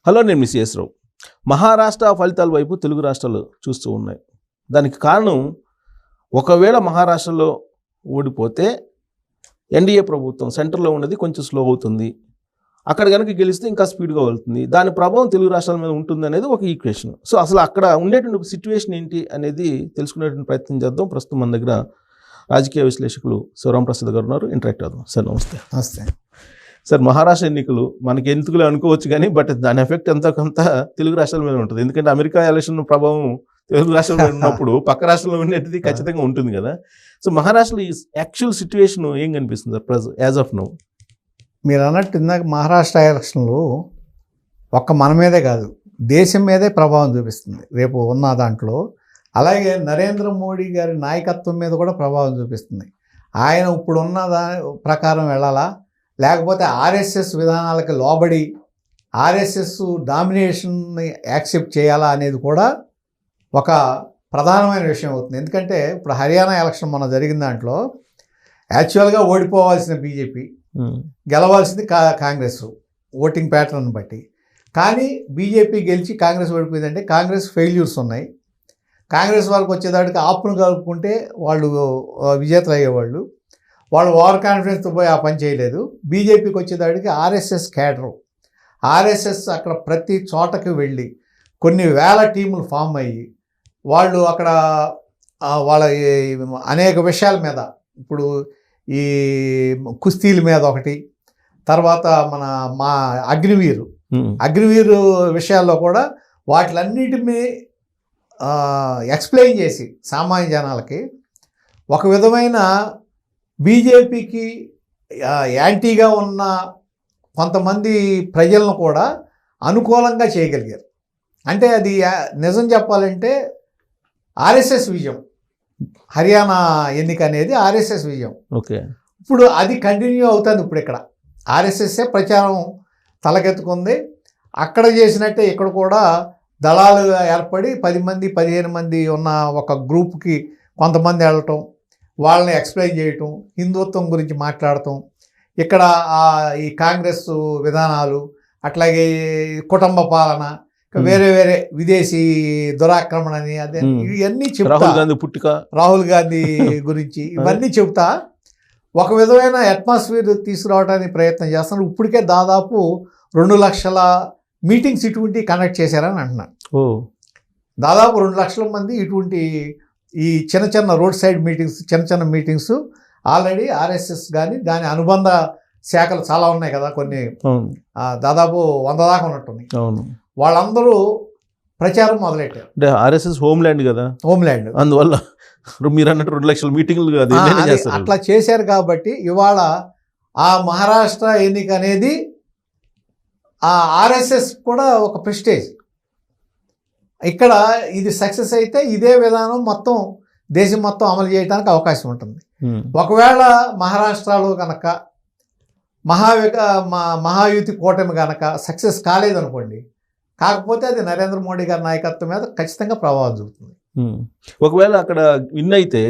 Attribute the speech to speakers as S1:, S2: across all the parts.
S1: Hello, నేను miss రావు. మహారాష్ట్ర ఫలితాల వైపు తెలుగు రాష్ట్రాలు చూస్తూ ఉన్నాయి. దానికి కారణం, ఒకవేళ మహారాష్ట్రలో ఓడిపోతే ఎన్డీఏ ప్రభుత్వం సెంటర్లో ఉన్నది కొంచెం స్లో అవుతుంది, అక్కడ కనుక గెలిస్తే ఇంకా స్పీడ్గా వెళ్తుంది, దాని ప్రభావం తెలుగు రాష్ట్రాల మీద ఉంటుంది అనేది ఒక ఈక్వేషన్. సో అసలు అక్కడ ఉండేటువంటి సిచ్యువేషన్ ఏంటి అనేది తెలుసుకునేటువంటి ప్రయత్నం చేద్దాం. ప్రస్తుతం మన దగ్గర రాజకీయ విశ్లేషకులు శివరాం ప్రసాద్ గారు ఉన్నారు. ఇంటరాక్ట్ అవుదాం. సార్ నమస్తే.
S2: నమస్తే
S1: సార్, మహారాష్ట్ర ఎన్నికలు మనకి ఎందుకులే అనుకోవచ్చు, కానీ బట్ దాని ఎఫెక్ట్ ఎంతో కొంత తెలుగు రాష్ట్రాల మీద ఉంటుంది. ఎందుకంటే అమెరికా ఎలక్షన్ ప్రభావం తెలుగు రాష్ట్రాల మీద ఉన్నప్పుడు పక్క రాష్ట్రంలో ఉండేది ఖచ్చితంగా ఉంటుంది కదా. సో మహారాష్ట్రలో ఈ యాక్చువల్ సిచ్యువేషన్ ఏం కనిపిస్తుంది సార్ యాజ్ ఆఫ్ నౌ?
S2: మీరు అన్నట్టు ఇందాక మహారాష్ట్ర ఎలక్షన్లు ఒక్క మన మీదే కాదు, దేశం మీదే ప్రభావం చూపిస్తుంది రేపు ఉన్న దాంట్లో. అలాగే నరేంద్ర మోడీ గారి నాయకత్వం మీద కూడా ప్రభావం చూపిస్తుంది. ఆయన ఇప్పుడున్న ప్రకారం వెళ్ళాలా, లేకపోతే ఆర్ఎస్ఎస్ విధానాలకు లోబడి ఆర్ఎస్ఎస్ డామినేషన్ని యాక్సెప్ట్ చేయాలా అనేది కూడా ఒక ప్రధానమైన విషయం అవుతుంది. ఎందుకంటే ఇప్పుడు హర్యానా ఎలక్షన్ మొన్న జరిగిన దాంట్లో యాక్చువల్గా ఓడిపోవాల్సిన బీజేపీ, గెలవాల్సింది కాంగ్రెస్ ఓటింగ్ ప్యాటర్న్ బట్టి. కానీ బీజేపీ గెలిచి కాంగ్రెస్ ఓడిపోయిందంటే కాంగ్రెస్ ఫెయిల్యూర్స్ ఉన్నాయి. కాంగ్రెస్ వాళ్ళకి వచ్చేదానికి ఆప్ను కలుపుకుంటే వాళ్ళు విజేతలు అయ్యేవాళ్ళు. వాళ్ళు ఓవర్ కాన్ఫిడెన్స్తో పోయి ఆ పని చేయలేదు. బీజేపీకి వచ్చేదానికి ఆర్ఎస్ఎస్ క్యాడరు, ఆర్ఎస్ఎస్ అక్కడ ప్రతి చోటకి వెళ్ళి కొన్ని వేల టీములు ఫామ్ అయ్యి వాళ్ళు అక్కడ వాళ్ళ అనేక విషయాల మీద, ఇప్పుడు ఈ కుస్తీల మీద ఒకటి, తర్వాత మా అగ్నివీరు విషయాల్లో కూడా వాటిలన్నిటినీ ఎక్స్ప్లెయిన్ చేసి సామాన్య జనాలకి ఒక విధమైన బీజేపీకి యాంటీగా ఉన్న కొంతమంది ప్రజలను కూడా అనుకూలంగా చేయగలిగారు. అంటే అది నిజం చెప్పాలంటే ఆర్ఎస్ఎస్ విజయం. హర్యానా ఎన్నిక అనేది ఆర్ఎస్ఎస్ విజయం.
S1: ఓకే,
S2: ఇప్పుడు అది కంటిన్యూ అవుతుంది. ఇప్పుడు ఇక్కడ ఆర్ఎస్ఎస్ఏ ప్రచారం తలకెత్తుకుంది. అక్కడ చేసినట్టే ఇక్కడ కూడా దళాలుగా ఏర్పడి 10 మంది 15 మంది ఉన్న ఒక గ్రూప్కి కొంతమంది వెళ్ళటం, వాళ్ళని ఎక్స్ప్లెయిన్ చేయటం, హిందుత్వం గురించి మాట్లాడటం, ఇక్కడ ఈ కాంగ్రెస్ విధానాలు, అట్లాగే కుటుంబ పాలన, వేరే వేరే విదేశీ దురాక్రమణ అని అదే ఇవన్నీ చెప్తా, రాహుల్ గాంధీ గురించి ఇవన్నీ చెప్తా ఒక విధమైన అట్మాస్ఫియర్ తీసుకురావడానికి ప్రయత్నం చేస్తున్నారు. ఇప్పటికే దాదాపు 2 లక్షల మీటింగ్స్ ఇటువంటి కండక్ట్ చేశారని అంటున్నారు. దాదాపు 2 లక్షల మంది ఇటువంటి ఈ చిన్న చిన్న రోడ్ సైడ్ మీటింగ్స్, చిన్న మీటింగ్స్ ఆల్రెడీ ఆర్ఎస్ఎస్ కానీ దాని అనుబంధ శాఖలు చాలా ఉన్నాయి కదా, కొన్ని దాదాపు 100 దాకా ఉన్నట్టున్నాయి. వాళ్ళందరూ ప్రచారం మొదలెట్టారు.
S1: అంటే ఆర్ఎస్ఎస్ హోమ్ల్యాండ్ కదా,
S2: హోమ్ల్యాండ్,
S1: అందువల్ల మీరు అన్నట్టు 2 లక్షల మీటింగ్లు
S2: అట్లా చేశారు. కాబట్టి ఇవాళ ఆ మహారాష్ట్ర ఎన్నిక అనేది ఆ ఆర్ఎస్ఎస్ కూడా ఒక ప్రెస్టేజ్. ఇక్కడ ఇది సక్సెస్ అయితే ఇదే విధానం మొత్తం దేశం మొత్తం అమలు చేయడానికి అవకాశం ఉంటుంది. ఒకవేళ మహారాష్ట్రలో కనుక మహాయుతి కూటమి కనుక సక్సెస్ కాలేదనుకోండి, కాకపోతే అది నరేంద్ర మోడీ గారి నాయకత్వం మీద ఖచ్చితంగా ప్రభావం చూపుతుంది.
S1: ఒకవేళ అక్కడ విన్ అయితే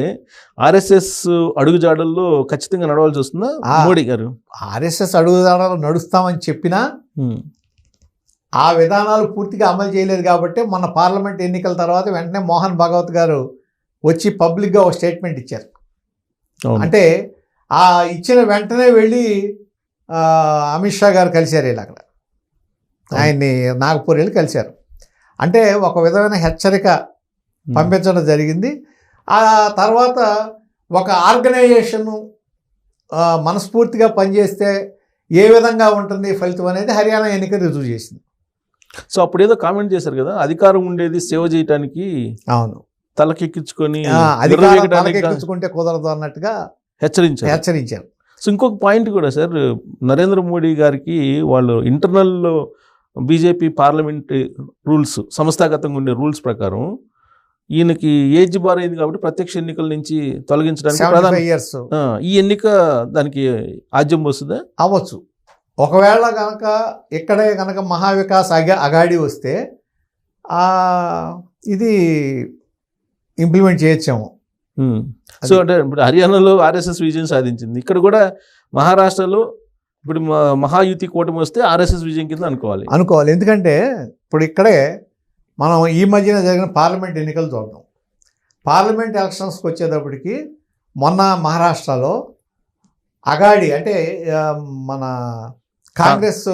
S1: ఆర్ఎస్ఎస్ అడుగుజాడల్లో ఖచ్చితంగా నడవాల్సి వస్తుందా మోడీ గారు?
S2: ఆర్ఎస్ఎస్ అడుగుజాడల్లో నడుస్తామని చెప్పినా ఆ విధానాలు పూర్తిగా అమలు చేయలేదు. కాబట్టి మన పార్లమెంట్ ఎన్నికల తర్వాత వెంటనే మోహన్ భాగవత్ గారు వచ్చి పబ్లిక్గా ఒక స్టేట్మెంట్ ఇచ్చారు. అంటే ఆ ఇచ్చిన వెంటనే వెళ్ళి అమిత్ షా గారు కలిశారు. వీళ్ళు అక్కడ ఆయన్ని నాగపూర్ వెళ్ళి కలిశారు. అంటే ఒక విధమైన హెచ్చరిక పంపించడం జరిగింది. ఆ తర్వాత ఒక ఆర్గనైజేషను మనస్ఫూర్తిగా పనిచేస్తే ఏ విధంగా ఉంటుంది ఫలితం అనేది హర్యానా ఎన్నిక రుజువు చేసింది.
S1: సో అప్పుడు ఏదో కామెంట్ చేశారు కదా, అధికారం ఉండేది సేవ చేయటానికి,
S2: అవును,
S1: తలకెక్కించుకొని
S2: తలకెక్కించుకుంటే కుదరదు అన్నట్టుగా హెచ్చరించారు.
S1: సో ఇంకొక పాయింట్ కూడా సార్, నరేంద్ర మోడీ గారికి వాళ్ళు ఇంటర్నల్లో బీజేపీ పార్లమెంట్ రూల్స్, సంస్థాగతంగా ఉండే రూల్స్ ప్రకారం ఈయనకి ఏజ్ బార్ అయింది కాబట్టి ప్రత్యక్ష ఎన్నికల నుంచి తొలగించడానికి ఈ ఎన్నిక దానికి ఆజ్యం వస్తుందా?
S2: అవ్వచ్చు. ఒకవేళ కనుక ఇక్కడే కనుక మహావికాస్ అగాడి వస్తే ఇది ఇంప్లిమెంట్ చేయొచ్చాము.
S1: సో అంటే ఇప్పుడు హర్యానాలో ఆర్ఎస్ఎస్ విజయం సాధించింది, ఇక్కడ కూడా మహారాష్ట్రలో ఇప్పుడు మహాయుతి కూటమి వస్తే ఆర్ఎస్ఎస్ విజయం కింద అనుకోవాలి.
S2: ఎందుకంటే ఇప్పుడు ఇక్కడే మనం ఈ మధ్యన జరిగిన పార్లమెంట్ ఎన్నికలు చూద్దాం. పార్లమెంట్ ఎలక్షన్స్కి వచ్చేటప్పటికి మొన్న మహారాష్ట్రలో అగాడి అంటే మన కాంగ్రెస్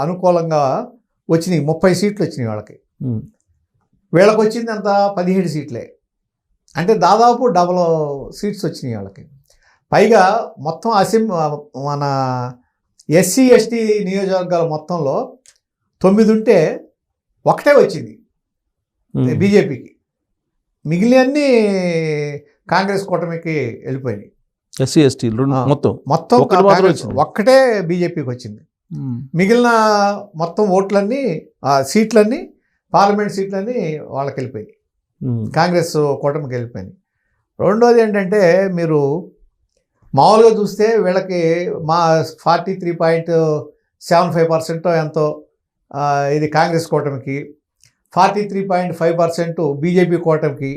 S2: అనుకూలంగా వచ్చినాయి, 30 సీట్లు వచ్చినాయి వాళ్ళకి. వీళ్ళకి వచ్చింది అంత 17 సీట్లే, అంటే దాదాపు డబల్ సీట్స్ వచ్చినాయి వాళ్ళకి. పైగా మొత్తం మన ఎస్సీ ఎస్టీ నియోజకవర్గాల మొత్తంలో 9 ఉంటే 1 వచ్చింది బీజేపీకి, మిగిలినన్ని కాంగ్రెస్ కూటమికి వెళ్ళిపోయినాయి.
S1: ఎస్సీ ఎస్టీ మొత్తం
S2: ఒక్కటే బీజేపీకి వచ్చింది. మిగిలిన మొత్తం ఓట్లన్నీ సీట్లన్నీ పార్లమెంట్ సీట్లన్నీ వాళ్ళకి వెళ్ళిపోయినాయి, కాంగ్రెస్ కూటమికి వెళ్ళిపోయినాయి. రెండోది ఏంటంటే మీరు మామూలుగా చూస్తే వీళ్ళకి 43.75% ఎంతో ఇది కాంగ్రెస్ కూటమికి, 43.5% బీజేపీ కూటమికి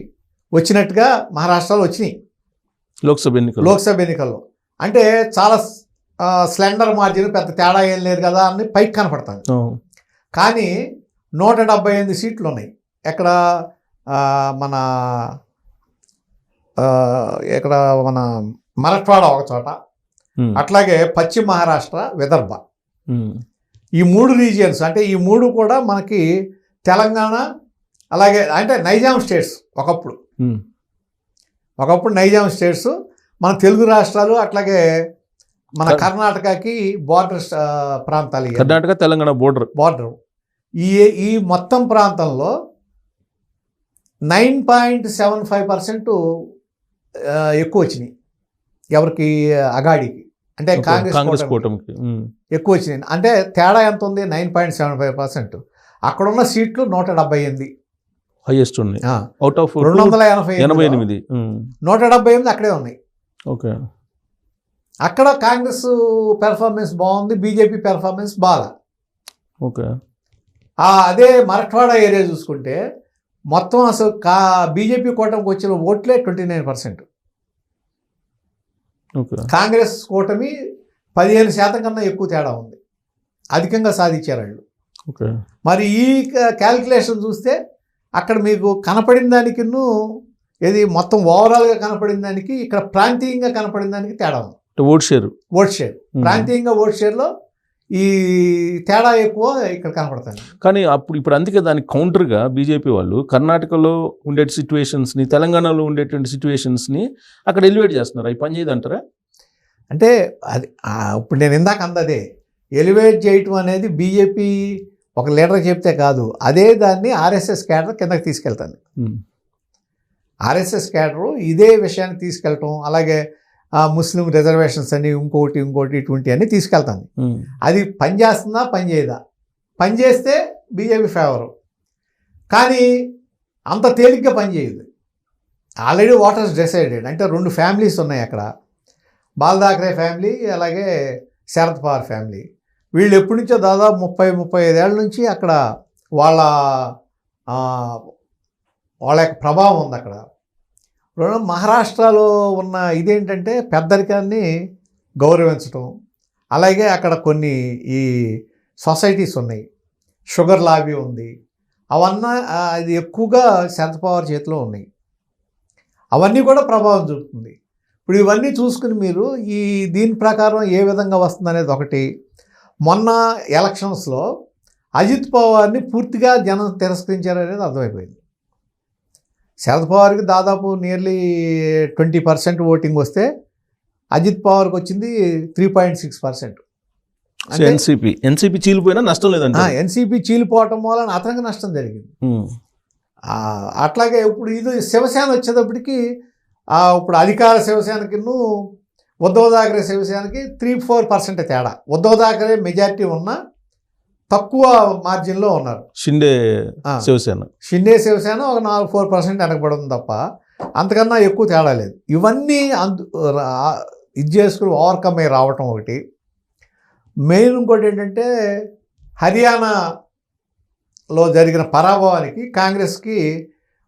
S2: వచ్చినట్టుగా మహారాష్ట్రలో వచ్చినాయి లోక్సభ ఎన్నికల్లో. అంటే చాలా స్లెండర్ మార్జిన్, పెద్ద తేడా ఏం లేదు కదా అని పైకి కనపడుతుంది. కానీ 178 సీట్లు ఉన్నాయి. ఎక్కడ మన మరాఠ్వాడ ఒక చోట, అట్లాగే పశ్చిమ మహారాష్ట్ర, విదర్భ, ఈ 3 రీజియన్స్. అంటే ఈ 3 కూడా మనకి తెలంగాణ, అలాగే అంటే నైజాం స్టేట్స్ ఒకప్పుడు నైజాం స్టేట్స్, మన తెలుగు రాష్ట్రాలు, అట్లాగే మన కర్ణాటకకి బోర్డర్ ప్రాంతాలు,
S1: కర్ణాటక తెలంగాణ బోర్డర్
S2: ఈ మొత్తం ప్రాంతంలో 9.75% ఎక్కువ వచ్చినాయి. ఎవరికి? అగాడికి, అంటే కాంగ్రెస్ కూటమికి ఎక్కువ వచ్చినాయి. అంటే తేడా ఎంత ఉంది? 9.75%. అక్కడున్న సీట్లు 178
S1: హైయెస్ట్ ఉన్నాయి. అవుట్ ఆఫ్
S2: 288 178 అక్కడే ఉన్నాయి.
S1: ఓకే.
S2: అక్కడ కాంగ్రెస్ పెర్ఫార్మెన్స్ బాగుంది, బీజేపీ పెర్ఫార్మెన్స్ బాగా.
S1: ఓకే.
S2: అదే మరాఠ్వాడా ఏరియా చూసుకుంటే మొత్తం అసలు బీజేపీ కూటమికి వచ్చిన ఓట్లే 29%. కాంగ్రెస్ కూటమి 15% కన్నా ఎక్కువ తేడా ఉంది, అధికంగా సాధించారు వాళ్ళు. మరి ఈ క్యాల్కులేషన్ చూస్తే అక్కడ మీకు కనపడిన దానికి ఇది మొత్తం ఓవరాల్గా కనపడిన దానికి, ఇక్కడ ప్రాంతీయంగా కనపడిన దానికి తేడా ఉంది.
S1: ఓట్ షేర్
S2: ప్రాంతీయంగా ఓట్ షేర్లో ఈ తేడా ఎక్కువ ఇక్కడ కనపడుతుంది.
S1: కానీ ఇప్పుడు అందుకే దానికి కౌంటర్గా బీజేపీ వాళ్ళు కర్ణాటకలో ఉండే సిచ్యువేషన్స్ని, తెలంగాణలో ఉండేటువంటి సిచ్యువేషన్స్ని అక్కడ ఎలివేట్ చేస్తున్నారు. అవి పని చేయదు అంటారా?
S2: అంటే అది ఇప్పుడు నేను ఇందాక అందదే ఎలివేట్ చేయటం అనేది బీజేపీ ఒక లీడర్ చెప్తే కాదు, అదే దాన్ని ఆర్ఎస్ఎస్ క్యాడర్ కిందకి తీసుకెళ్తాను. ఆర్ఎస్ఎస్ క్యాడరు ఇదే విషయాన్ని తీసుకెళ్ళటం, అలాగే ముస్లిం రిజర్వేషన్స్ అని ఇంకోటి ఇటువంటి అన్నీ తీసుకెళ్తాను. అది పని చేస్తుందా పని చేయదా? పని చేస్తే బీజేపీ ఫేవరు, కానీ అంత తేలిగ్గా పని చేయదు. Already voters decided. అంటే 2 ఫ్యామిలీస్ ఉన్నాయి అక్కడ, బాల్ ఠాక్రే ఫ్యామిలీ, అలాగే శరద్ పవార్ ఫ్యామిలీ. వీళ్ళు ఎప్పటి నుంచో దాదాపు 30-35 ఏళ్ళ నుంచి అక్కడ వాళ్ళ యొక్క ప్రభావం ఉంది అక్కడ. మహారాష్ట్రలో ఉన్న ఇదేంటంటే పెద్దరికాన్ని గౌరవించటం, అలాగే అక్కడ కొన్ని ఈ సొసైటీస్ ఉన్నాయి, షుగర్ లాబీ ఉంది, అవన్నీ అది ఎక్కువగా శరద్ పవార్ చేతిలో ఉన్నాయి. అవన్నీ కూడా ప్రభావం చూపుతుంది. ఇప్పుడు ఇవన్నీ చూసుకుని మీరు దీని ప్రకారం ఏ విధంగా వస్తుంది అనేది ఒకటి. మొన్న ఎలక్షన్స్లో అజిత్ పవార్ని పూర్తిగా జనం తిరస్కరించారనేది అర్థమైపోయింది. శరద్ పవార్కి దాదాపు నియర్లీ 20% ఓటింగ్ వస్తే అజిత్ పవార్కి వచ్చింది 3.6%.
S1: ఎన్సీపీ చీలిపోయినా నష్టం లేదంటే,
S2: ఎన్సీపీ చీలిపోవటం వలన అతనికి నష్టం జరిగింది. అట్లాగే ఇప్పుడు ఇది శివసేన వచ్చేటప్పటికి ఇప్పుడు అధికార శివసేనకి ఉద్ధవ్ ఠాక్రే శివసేనకి 3-4% తేడా. ఉద్ధవ్ ఠాక్రే మెజారిటీ ఉన్న తక్కువ మార్జిన్లో ఉన్నారు. షిండే శివసేన ఒక 4% వెనకబడి ఉంది తప్ప అంతకన్నా ఎక్కువ తేడా లేదు. ఇవన్నీ ఇది చేసుకుని ఓవర్కమ్ అయ్యి రావటం ఒకటి. మెయిన్ ఇంకోటి ఏంటంటే హర్యానాలో జరిగిన పరాభవానికి కాంగ్రెస్కి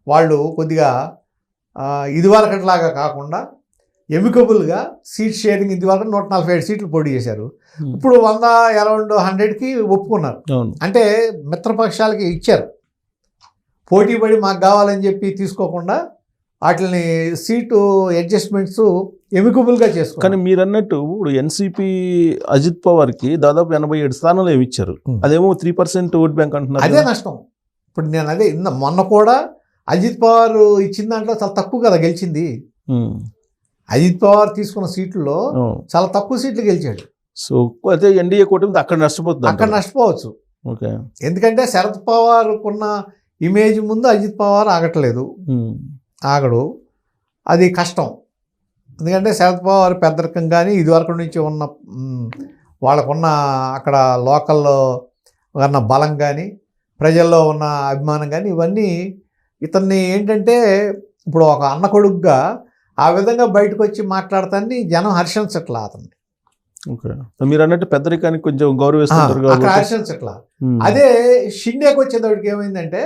S2: వాళ్ళు కొద్దిగా ఇదివరకట్లాగా కాకుండా ఎమికబుల్గా సీట్ షేరింగ్ ఇదివరకు 147 సీట్లు పోటీ చేశారు. ఇప్పుడు 100కి ఒప్పుకున్నారు.
S1: అవును.
S2: అంటే మిత్రపక్షాలకి ఇచ్చారు, పోటీ పడి మాకు కావాలని చెప్పి తీసుకోకుండా వాటిని సీటు అడ్జస్ట్మెంట్స్ ఎమికబుల్గా చేసుకున్నారు.
S1: కానీ మీరు అన్నట్టు ఇప్పుడు ఎన్సీపీ అజిత్ పవార్కి దాదాపు 87 స్థానాలు ఏమి ఇచ్చారు, అదేమో 3% ఓట్ బ్యాంక్ అంటున్నారు.
S2: అదే నష్టం. ఇప్పుడు నేను అదే మొన్న కూడా అజిత్ పవార్ ఇచ్చిన దాంట్లో చాలా తక్కువ కదా గెలిచింది. అజిత్ పవార్ తీసుకున్న సీట్లలో చాలా తక్కువ సీట్లు గెలిచాడు.
S1: సో అయితే ఎన్డీఏ కూటమి అక్కడ నష్టపోతుంది.
S2: అక్కడ నష్టపోవచ్చు.
S1: ఓకే.
S2: ఎందుకంటే శరద్ పవార్కున్న ఇమేజ్ ముందు అజిత్ పవార్ ఆగట్లేదు, ఆగడు. అది కష్టం. ఎందుకంటే శరద్ పవార్ పెద్దరికం కానీ ఇదివరకు నుంచి ఉన్న వాళ్ళకున్న అక్కడ లోకల్లో ఉన్న బలం కానీ ప్రజల్లో ఉన్న అభిమానం కానీ ఇవన్నీ ఇతన్ని ఏంటంటే ఇప్పుడు ఒక అన్న కొడుకుగా ఆ విధంగా బయటకు వచ్చి మాట్లాడతాన్ని జనం హర్షించట్లా అతన్ని.
S1: ఓకే. మీరు అన్నట్టు పెద్దరికానికి కొంచెం గౌరవిస్తారు
S2: అక్కడ హర్షించట్లా. అదే షిండేకి వచ్చేటప్పటికి ఏమైందంటే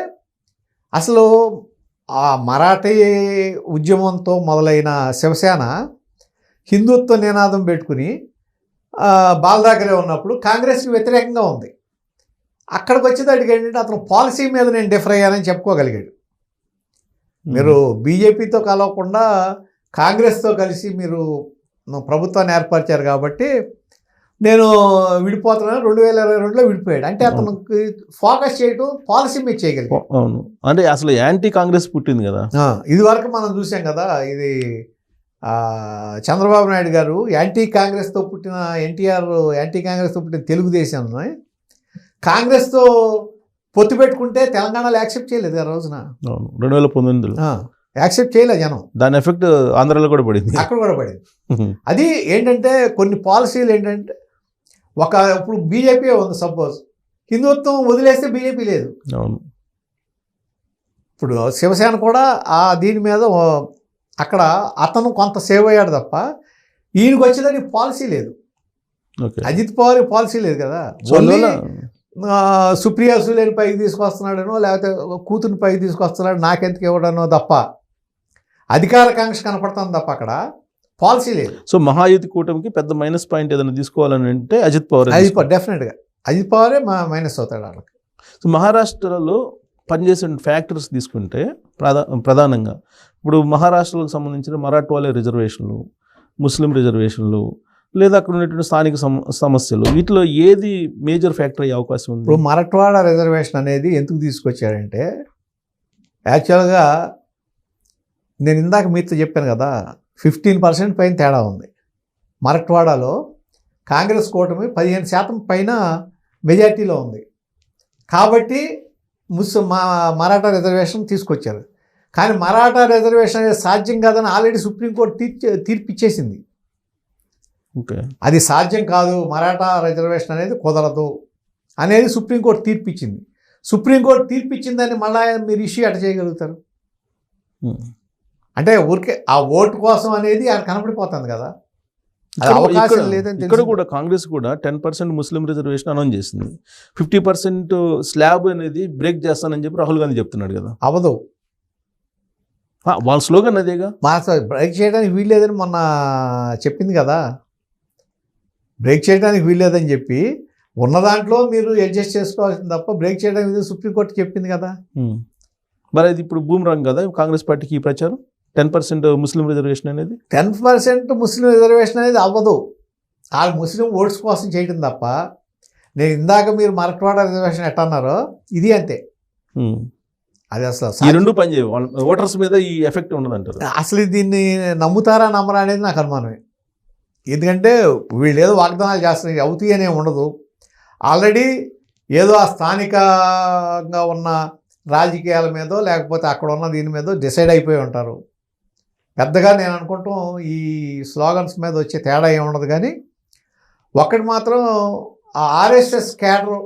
S2: అసలు ఆ మరాఠీ ఉద్యమంతో మొదలైన శివసేన హిందుత్వ నినాదం పెట్టుకుని బాల్దాకరే ఉన్నప్పుడు కాంగ్రెస్కి వ్యతిరేకంగా ఉంది. అక్కడికి వచ్చేటప్పటికి ఏంటంటే అతను పాలసీ మీద నేను డిఫర్ అయ్యానని చెప్పుకోగలిగాడు. మీరు బీజేపీతో కలవకుండా కాంగ్రెస్తో కలిసి మీరు ప్రభుత్వాన్ని ఏర్పరిచారు కాబట్టి నేను విడిపోతున్నాను 2022లో విడిపోయాడు. అంటే అతనికి ఫోకస్ చేయడం పాలసీ మీద చేయగలిగాడు.
S1: అవును. అంటే అసలు యాంటీ కాంగ్రెస్ పుట్టింది కదా.
S2: ఇది వరకు మనం చూసాం కదా, ఇది చంద్రబాబు నాయుడు గారు యాంటీ కాంగ్రెస్తో పుట్టిన ఎన్టీఆర్ యాంటీ కాంగ్రెస్తో పుట్టిన తెలుగుదేశం కాంగ్రెస్తో పొత్తు పెట్టుకుంటే తెలంగాణలో యాక్సెప్ట్ చేయలేదు ఆ రోజున.
S1: 2019లో
S2: యాక్సెప్ట్ చేయలేదు జనం.
S1: దాని ఎఫెక్ట్ ఆంధ్రాలో కూడా పడింది,
S2: అక్కడ కూడా పడింది. అది ఏంటంటే కొన్ని పాలసీలు ఏంటంటే ఇప్పుడు బీజేపీ ఉంది, సపోజ్ హిందుత్వం వదిలేస్తే బీజేపీ లేదు.
S1: అవును.
S2: ఇప్పుడు శివసేన కూడా దీని మీద అక్కడ అతను కొంత సేవ్ అయ్యాడు తప్ప ఈయనకి వచ్చేదానికి పాలసీ లేదు. అజిత్ పవార్ పాలసీ లేదు కదా. సుప్రియా సులేని పైకి తీసుకొస్తున్నాడనో లేకపోతే కూతురిని పైకి తీసుకొస్తున్నాడు నాకెందుకు ఇవ్వడనో తప్ప అధికార కాంక్ష కనపడుతుంది తప్ప అక్కడ పాలసీ లేదు.
S1: సో మహాయుతి కూటమికి పెద్ద మైనస్ పాయింట్ ఏదైనా తీసుకోవాలని అంటే అజిత్ పవార్
S2: డెఫినెట్గా అజిత్ పవారే మైనస్ అవుతాడు వాళ్ళకి.
S1: సో మహారాష్ట్రలో పనిచేసే ఫ్యాక్టర్స్ తీసుకుంటే ప్రధానంగా ఇప్పుడు మహారాష్ట్రలకు సంబంధించిన మరాఠవాళ్ళ రిజర్వేషన్లు, ముస్లిం రిజర్వేషన్లు, లేదా అక్కడ ఉన్నటువంటి స్థానిక సమస్యలు, వీటిలో ఏది మేజర్ ఫ్యాక్టర్ అయ్యే అవకాశం ఉంది?
S2: ఇప్పుడు మరాఠవాడ రిజర్వేషన్ అనేది ఎందుకు తీసుకొచ్చాడంటే యాక్చువల్గా నేను ఇందాక మీతో చెప్పాను కదా 15% పైన తేడా ఉంది. మరాఠవాడలో కాంగ్రెస్ కూటమి 15% పైన మెజార్టీలో ఉంది కాబట్టి మరాఠా రిజర్వేషన్ తీసుకొచ్చారు. కానీ మరాఠా రిజర్వేషన్ అనేది సాధ్యం కాదని ఆల్రెడీ సుప్రీంకోర్టు తీర్పు ఇచ్చేసింది. అది సాధ్యం కాదు, మరాఠా రిజర్వేషన్ అనేది కుదరదు అనేది సుప్రీంకోర్టు తీర్పు ఇచ్చింది. సుప్రీంకోర్టు తీర్పు ఇచ్చిందని మళ్ళీ మీరు ఇష్యూ ఎట్ట చేయగలుగుతారు? అంటే ఊరికే ఆ ఓటు కోసం అనేది అక్కడ కనపడిపోతుంది కదా, అవకాశం లేదని.
S1: ఇక్కడ కూడా కాంగ్రెస్ కూడా 10% ముస్లిం రిజర్వేషన్ అనౌన్స్ చేసింది. 50% స్లాబ్ అనేది బ్రేక్ చేస్తానని చెప్పి రాహుల్ గాంధీ చెప్తున్నాడు కదా.
S2: అవదు,
S1: వాళ్ళ స్లోగన్ అదేగా.
S2: బ్రేక్ చేయడానికి వీల్లేదని మొన్న చెప్పింది కదా. బ్రేక్ చేయడానికి వీల్లేదని చెప్పి ఉన్న దాంట్లో మీరు అడ్జస్ట్ చేసుకోవాల్సింది తప్ప బ్రేక్ చేయడానికి సుప్రీంకోర్టు చెప్పింది కదా.
S1: మరి అది ఇప్పుడు బూమరాంగ్ కదా కాంగ్రెస్ పార్టీకి ఈ ప్రచారం 10% ముస్లిం రిజర్వేషన్ అనేది.
S2: 10% ముస్లిం రిజర్వేషన్ అనేది అవ్వదు, ఆ ముస్లిం ఓట్స్ కోసం చేయడం తప్ప. నేను ఇందాక మీరు మరాఠవాడ రిజర్వేషన్ ఎట్లా అన్నారో ఇది అంతే. అది అసలు
S1: ఈ రెండు పనిచేయవు, ఓటర్స్ మీద ఈ ఎఫెక్ట్ ఉండదు అంటారు.
S2: అసలు దీన్ని నమ్ముతారా నమ్మరా అనేది నాకు అనుమానమే. ఎందుకంటే వీళ్ళు ఏదో వాగ్దానాలు చేస్తున్నారు, అవుతాయి అనే ఉండదు. ఆల్రెడీ ఏదో ఆ స్థానికంగా ఉన్న రాజకీయాల మీదో లేకపోతే అక్కడ ఉన్న దీని మీదో డిసైడ్ అయిపోయి ఉంటారు. పెద్దగా నేను అనుకుంటాం ఈ స్లోగన్స్ మీద వచ్చే తేడా ఏమి ఉండదు. కానీ ఒక్కటి మాత్రం ఆ ఆర్ఎస్ఎస్ క్యాడర్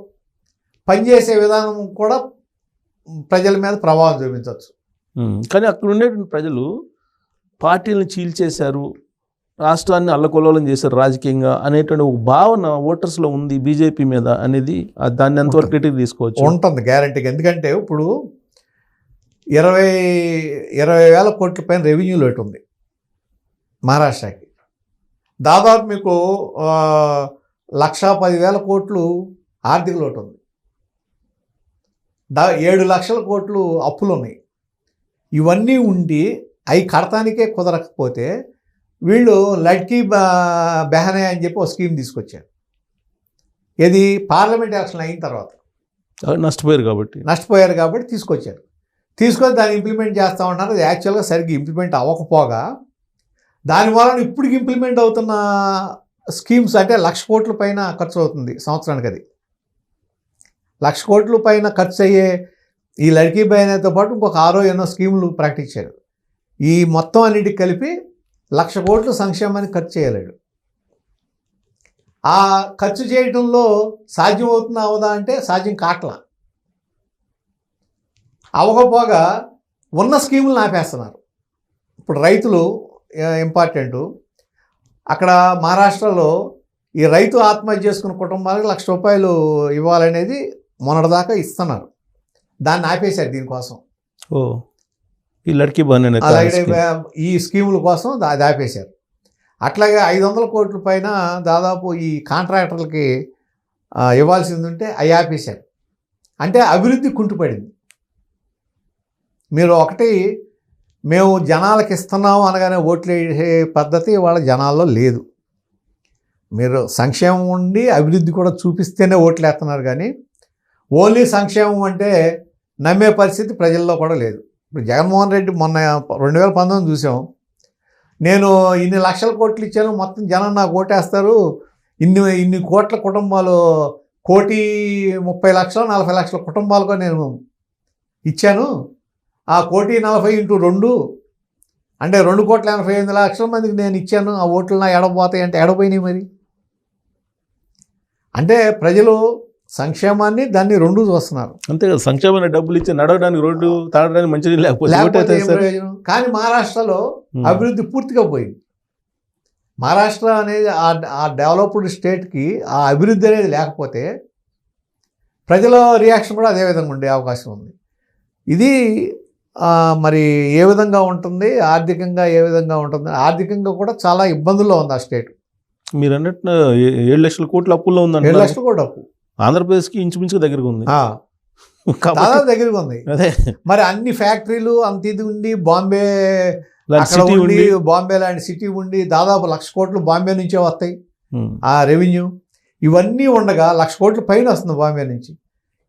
S2: పనిచేసే విధానం కూడా ప్రజల మీద ప్రభావం చూపించవచ్చు.
S1: కానీ అక్కడ ఉండేటువంటి ప్రజలు పార్టీలను చీల్చేశారు, రాష్ట్రాన్ని అల్లకొల్లోలం చేశారు రాజకీయంగా అనేటువంటి ఒక భావన ఓటర్స్లో ఉంది బీజేపీ మీద అనేది. దాన్ని ఎంతవరకు క్రిటిక్ తీసుకోవచ్చు?
S2: ఉంటుంది గ్యారంటీగా. ఎందుకంటే ఇప్పుడు 20,000 కోట్ల పైన రెవెన్యూ లోటు ఉంది. మహారాష్ట్రకి. దాదాపు మీకు 1,10,000 కోట్లు ఆర్థిక లోటు ఉంది. 7 లక్షల కోట్లు అప్పులు ఉన్నాయి. ఇవన్నీ ఉండి అవి కడతానికే కుదరకపోతే వీళ్ళు లడ్కీ బెహనే అని చెప్పి ఒక స్కీమ్ తీసుకొచ్చారు. ఇది పార్లమెంట్ ఎలక్షన్ అయిన తర్వాత నష్టపోయారు కాబట్టి తీసుకొచ్చారు. తీసుకొని దాన్ని ఇంప్లిమెంట్ చేస్తూ ఉన్నారు. అది యాక్చువల్గా సరిగ్గా ఇంప్లిమెంట్ అవ్వకపోగా దానివల్ల ఇప్పటికి ఇంప్లిమెంట్ అవుతున్న స్కీమ్స్ అంటే 1,00,000 కోట్ల పైన ఖర్చు అవుతుంది సంవత్సరానికి. అది 1,00,000 కోట్ల పైన ఖర్చు అయ్యే ఈ లడ్కీ బెహనేతో పాటు ఇంకొక 6 ఎన్నో స్కీములు ప్రకటించారు. ఈ మొత్తం అన్నిటికి కలిపి 1,00,000 కోట్లు సంక్షేమానికి ఖర్చు చేయలేడు. ఆ ఖర్చు చేయడంలో సాధ్యం అవుతుందా అవదా అంటే సాధ్యం కాట్లా. అవ్వకపోగా ఉన్న స్కీములను ఆపేస్తున్నారు. ఇప్పుడు రైతులు ఇంపార్టెంటు. అక్కడ మహారాష్ట్రలో ఈ రైతు ఆత్మహత్య చేసుకున్న కుటుంబాలకు 1,00,000 రూపాయలు ఇవ్వాలనేది మొన్నటిదాకా ఇస్తున్నారు. దాన్ని ఆపేశారు దీనికోసం.
S1: ఈ లడ్కీ బెహనే
S2: అలాగే ఈ స్కీముల కోసం అది ఆపేశారు. అట్లాగే 500 కోట్ల పైన దాదాపు ఈ కాంట్రాక్టర్లకి ఇవ్వాల్సింది ఉంటే అవి ఆపేశారు. అంటే అభివృద్ధి కుంటుపడింది. మీరు ఒకటి మేము జనాలకు ఇస్తున్నాము అనగానే ఓట్లు వేసే పద్ధతి వాళ్ళ జనాల్లో లేదు. మీరు సంక్షేమం ఉండి అభివృద్ధి కూడా చూపిస్తేనే ఓట్లు వేస్తున్నారు కానీ ఓన్లీ సంక్షేమం అంటే నమ్మే పరిస్థితి ప్రజల్లో కూడా లేదు. ఇప్పుడు జగన్మోహన్ రెడ్డి మొన్న 2019 చూసాం. నేను ఇన్ని లక్షల కోట్లు ఇచ్చాను, మొత్తం జనం నాకు ఓటేస్తారు, ఇన్ని కోట్ల కుటుంబాలు 1,30,00,000 40 లక్షల కుటుంబాలకు నేను ఇచ్చాను. ఆ 1,40,x2 అంటే 2,85,00,000 మందికి నేను ఇచ్చాను. ఆ ఓట్లు నా ఎడపోతాయి అంటే ఎడపోయినాయి. మరి అంటే ప్రజలు సంక్షేమాన్ని దాన్ని రెండు చూస్తున్నారు.
S1: అంతే కదా, సంక్షేమాన్ని డబ్బులు ఇచ్చి నడవడానికి, రోడ్డు తాగడానికి మంచిది లేకపోతే
S2: ప్రయోజనం. కానీ మహారాష్ట్రలో అభివృద్ధి పూర్తిగా పోయింది. మహారాష్ట్ర అనేది ఆ డెవలప్డ్ స్టేట్కి ఆ అభివృద్ధి అనేది లేకపోతే ప్రజల రియాక్షన్ కూడా అదే విధంగా ఉండే అవకాశం ఉంది. ఇది మరి ఏ విధంగా ఉంటుంది, ఆర్థికంగా ఏ విధంగా ఉంటుంది, ఆర్థికంగా కూడా చాలా ఇబ్బందుల్లో ఉంది ఆ స్టేట్.
S1: మీరు అన్నట్టు 7 లక్షల కోట్ల అప్పుల్లో ఉందండి.
S2: 7 లక్షల కోట్ల అప్పు
S1: ఆంధ్రప్రదేశ్కి ఇంచుమించుగా దగ్గరగా ఉంది,
S2: దాదాపు దగ్గరగా ఉంది.
S1: అదే
S2: మరి అన్ని ఫ్యాక్టరీలు అంత ఇది ఉండి బాంబే లాంటి సిటీ ఉండి దాదాపు 1,00,000 కోట్లు బాంబే నుంచే వస్తాయి ఆ రెవెన్యూ. ఇవన్నీ ఉండగా 1,00,000 కోట్ల పైన వస్తుంది బాంబే నుంచి.